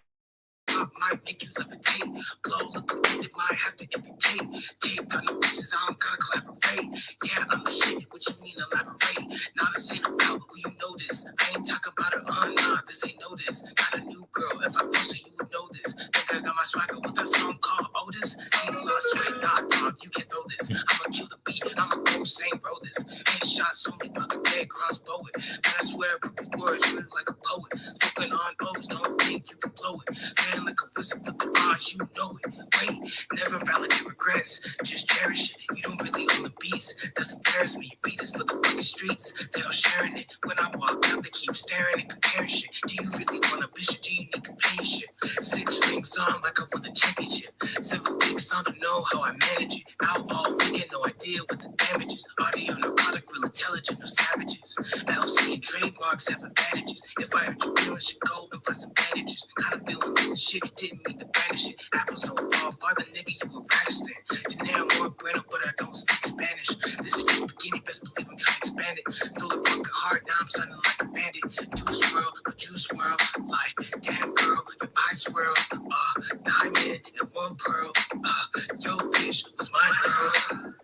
E: might make you levitate. Blow, look addicted, might have to amputate. Tape got no faces, I don't gotta collaborate. Yeah, I'm the shit, what you mean elaborate? Now this ain't about who you know this. I ain't talking about it, nah, this ain't know this. Got a new girl, if I post it, you would know this. Think I got my swagger with that song called Otis? Think lost sweat, nah, dog, you can't throw this. I'ma kill the beat, I'ma go same bro this. Headshot, so me fucking dead crossbow it. Man, I swear, with these words, really like a poet. Spoken on O's, don't think you can blow it. Man, like a wizard with the odds, you know it. Wait, never validate regrets, just cherish it. You don't really own the beats, that's embarrassing me. Beat is for the fucking streets, they all sharing it. When I walk out, they keep staring and comparing shit. Do you really want a bitch or do you need companionship? 6 rings on like I won the championship. 7 weeks on to know how I manage it. Out all weekend, no idea what the damage is. Audio narcotic, real intelligent, no savages. LC and trademarks have advantages. If I hurt your feelings, should go and find some bandages. Kind of feeling like the shit didn't mean to banish it. Apples don't fall far, the nigga, you a Radisson. Janelle more Breno, but I don't speak Spanish. This is just beginning, best believe I'm trying to expand it. Stole a fucking heart, now I'm sounding like a bandit. Do swirl, but you swirl. Like, damn girl, your eyes swirl. Diamond and one pearl. Yo, bitch was my girl.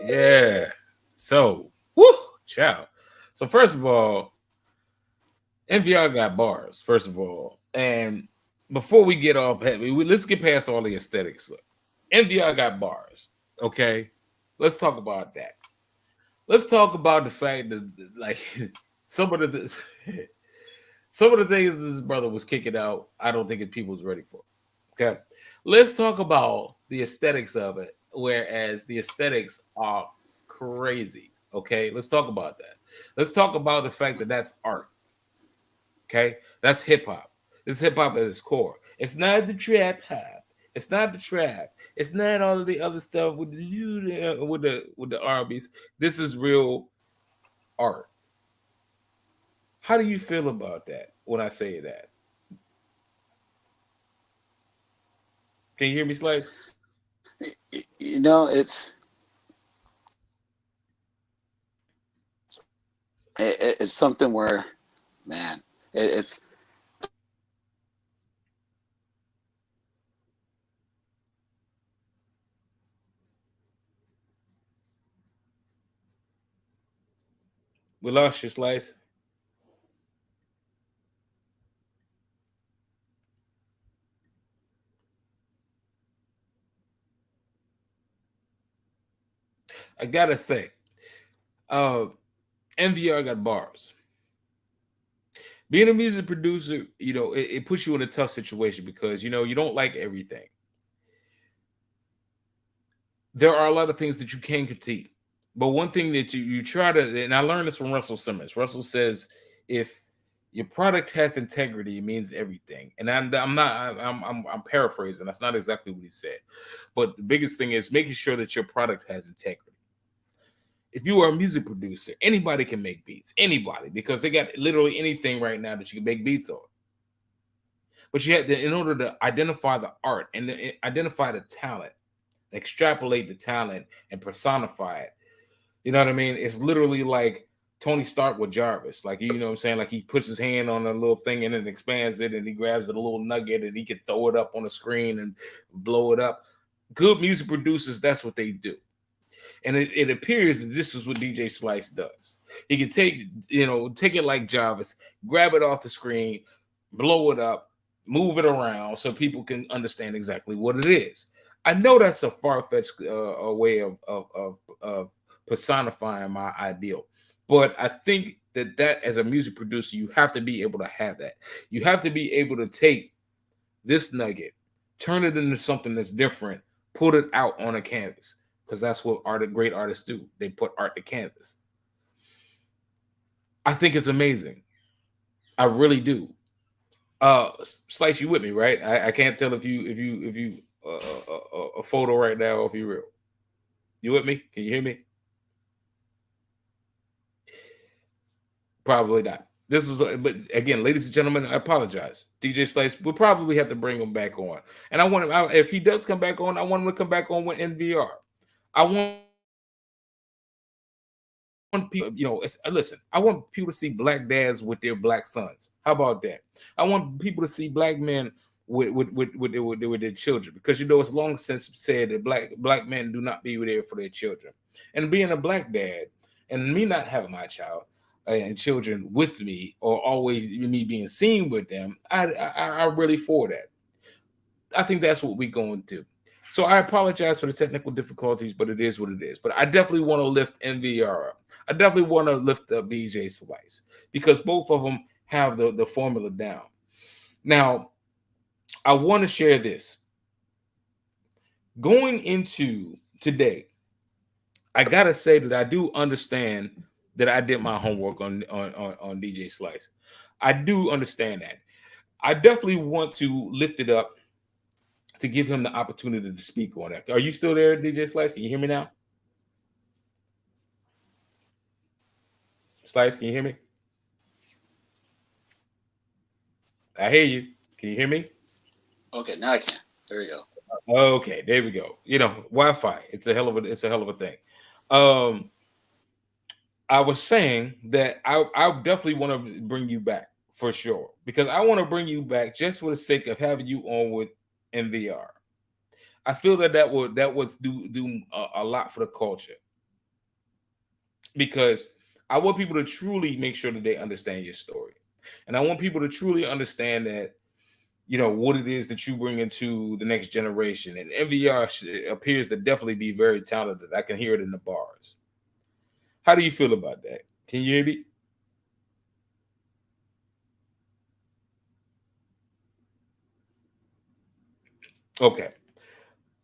B: Yeah. So, whoo, ciao. So first of all, MVR got bars. First of all, and before we get off, let's get past all the aesthetics. MVR got bars. Okay, let's talk about that. Let's talk about the fact that, like, some of the some of the things this brother was kicking out, I don't think people was ready for. Okay, let's talk about the aesthetics of it. Whereas the aesthetics are crazy. Okay, let's talk about that. Let's talk about the fact that that's art. Okay, that's hip hop. This hip hop at its core. It's not the trap hop. It's not the trap. It's not all of the other stuff with the R&Bs. This is real art. How do you feel about that when I say that? Can you hear me, Slade?
C: You know, it's something where, man, it's
B: We lost you, Slice. I gotta say, MVR got bars. Being a music producer, it puts you in a tough situation because you don't like everything. There are a lot of things that you can critique, but one thing that you try to, and I learned this from Russell Simmons. Russell says, if Your product has integrity. It means everything. And I'm paraphrasing. That's not exactly what he said. But the biggest thing is making sure that your product has integrity. If you are a music producer, anybody can make beats. Anybody, because they got literally anything right now that you can make beats on. But you have to, in order to identify the art and identify the talent, extrapolate the talent and personify it. You know what I mean? It's literally like Tony Stark with Jarvis. Like, you know what I'm saying? Like, he puts his hand on a little thing and then expands it, and he grabs a little nugget and he can throw it up on the screen and blow it up. Good music producers, that's what they do. And it appears that this is what djslice does. He can take it like Jarvis, grab it off the screen, blow it up, move it around so people can understand exactly what it is. I know that's a far-fetched way of personifying my ideal, but I think that as a music producer, you have to be able to have that. You have to be able to take this nugget, turn it into something that's different, put it out on a canvas, because that's what great artists do. They put art to canvas. I think it's amazing. I really do. Slice, you with me, right? I can't tell if you a photo right now or if you're real. You with me? Can you hear me? Probably not. This is, but again, ladies and gentlemen, I apologize. djslice, we'll probably have to bring him back on. And I want him, if he does come back on, I want him to come back on with NVR. I want people, listen, I want people to see black dads with their black sons. How about that? I want people to see black men with their children, because it's long since said that black men do not be there for their children. And being a black dad and me not having my child and children with me, or always me being seen with them, I really for that. I think that's what we're going to do. So I apologize for the technical difficulties, but it is what it is. But I definitely want to lift NVR up. I definitely want to lift up djslice, because both of them have the formula down. Now, I want to share this. Going into today, I gotta say that I do understand that I did my homework on djslice. I do understand that. I definitely want to lift it up to give him the opportunity to speak on it. Are you still there, djslice? Can you hear me now? Slice, can you hear me? I hear you. Can you hear me?
C: Okay, now I can. There we go.
B: Okay, there we go. Wi-Fi. It's a hell of a thing. I was saying that I definitely want to bring you back for sure, because I want to bring you back just for the sake of having you on with NVR. I feel that would do a lot for the culture, because I want people to truly make sure that they understand your story, and I want people to truly understand that what it is that you bring into the next generation. And NVR appears to definitely be very talented. I can hear it in the bars. How do you feel about that? Can you hear me? Okay.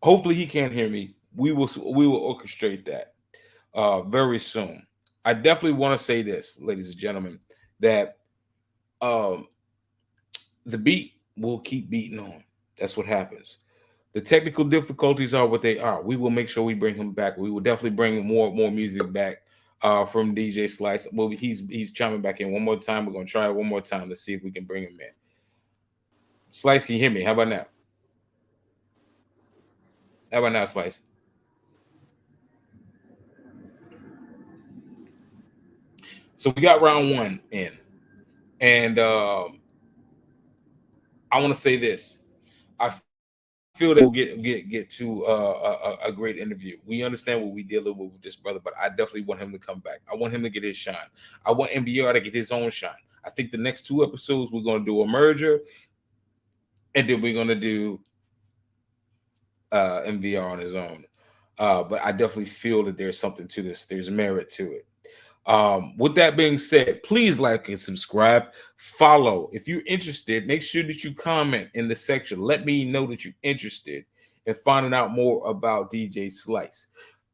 B: Hopefully he can't hear me. We will orchestrate that very soon. I definitely want to say this, ladies and gentlemen, that the beat will keep beating on. That's what happens. The technical difficulties are what they are. We will make sure we bring him back. We will definitely bring more music back from djslice. Well, he's chiming back in one more time. We're gonna try it one more time to see if we can bring him in. Slice, can you hear me? How about now? How about now, Slice? So we got round one in, and I want to say this. I feel that we'll get to a great interview. We understand what we dealing with this brother, but I definitely want him to come back. I want him to get his shine. I want NBR to get his own shine. I think the next two episodes we're going to do a merger, and then we're going to do NBR on his own. But I definitely feel that there's something to this. There's merit to it. With that being said, please like and subscribe. Follow. If you're interested, make sure that you comment in the section. Let me know that you're interested in finding out more about djslice.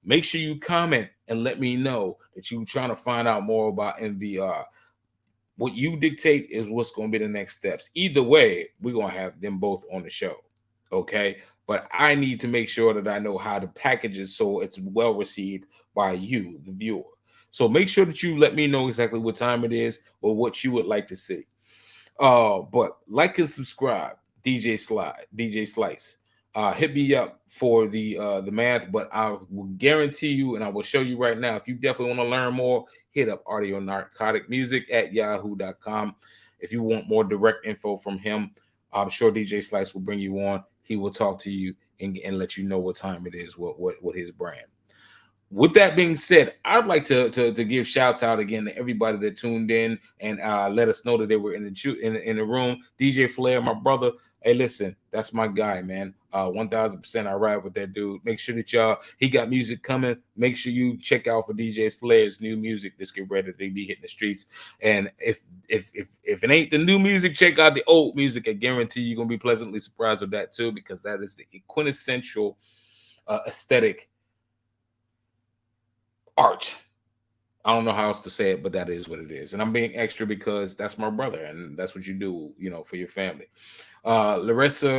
B: Make sure you comment and let me know that you're trying to find out more about NVR. What you dictate is what's going to be the next steps. Either way, we're going to have them both on the show. Okay. But I need to make sure that I know how to package it so it's well received by you, the viewer. So make sure that you let me know exactly what time it is or what you would like to see. But like and subscribe, djslice. Hit me up for the math, but I will guarantee you, and I will show you right now, if you definitely want to learn more, hit up Audio Narcotic Music at yahoo.com. If you want more direct info from him, I'm sure DJ Slice will bring you on. He will talk to you and let you know what time it is, what his brand. With that being said, I'd like to give shouts out again to everybody that tuned in and let us know that they were in the room. DJ Flair, my brother. Hey, listen, that's my guy, man. 1000%. I ride with that dude. Make sure that he got music coming. Make sure you check out for DJ Flair's new music. Let's get ready to be hitting the streets. And if it ain't the new music, check out the old music. I guarantee you're gonna be pleasantly surprised with that too, because that is the quintessential aesthetic art. I don't know how else to say it, but that is what it is. And I'm being extra because that's my brother, and that's what you do, for your family. Larissa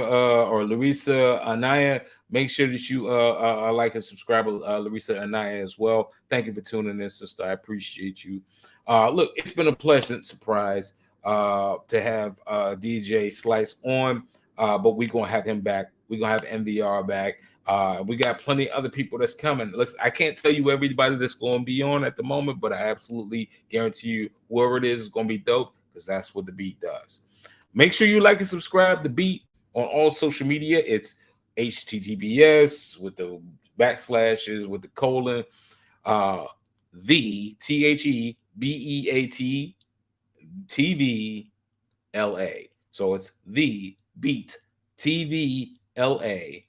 B: Anaya, make sure that you like and subscribe. Larissa Anaya as well. Thank you for tuning in, sister. I appreciate you. Look, it's been a pleasant surprise to have DJ Slice on, but we're gonna have him back. We're gonna have MVR back. We got plenty of other people that's coming. Look, I can't tell you everybody that's going to be on at the moment, but I absolutely guarantee you whoever it is going to be dope, because that's what the beat does. Make sure you like and subscribe to Beat on all social media. It's HTTPS with the backslashes, with the colon, the THEBEAT TVLA. So it's the Beat TVLA.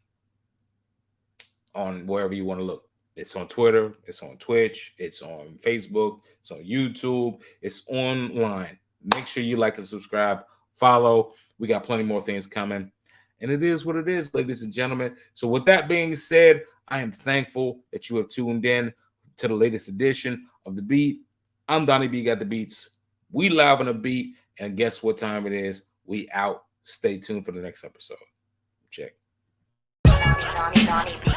B: On wherever you want to look. It's on Twitter, it's on Twitch, it's on Facebook, it's on YouTube, it's online. Make sure you like and subscribe, follow. We got plenty more things coming. And it is what it is, ladies and gentlemen. So with that being said, I am thankful that you have tuned in to the latest edition of The Beat. I'm Donnie B, Got the Beats. We live on the beat, and guess what time it is? We out. Stay tuned for the next episode. Check.
A: Donnie B.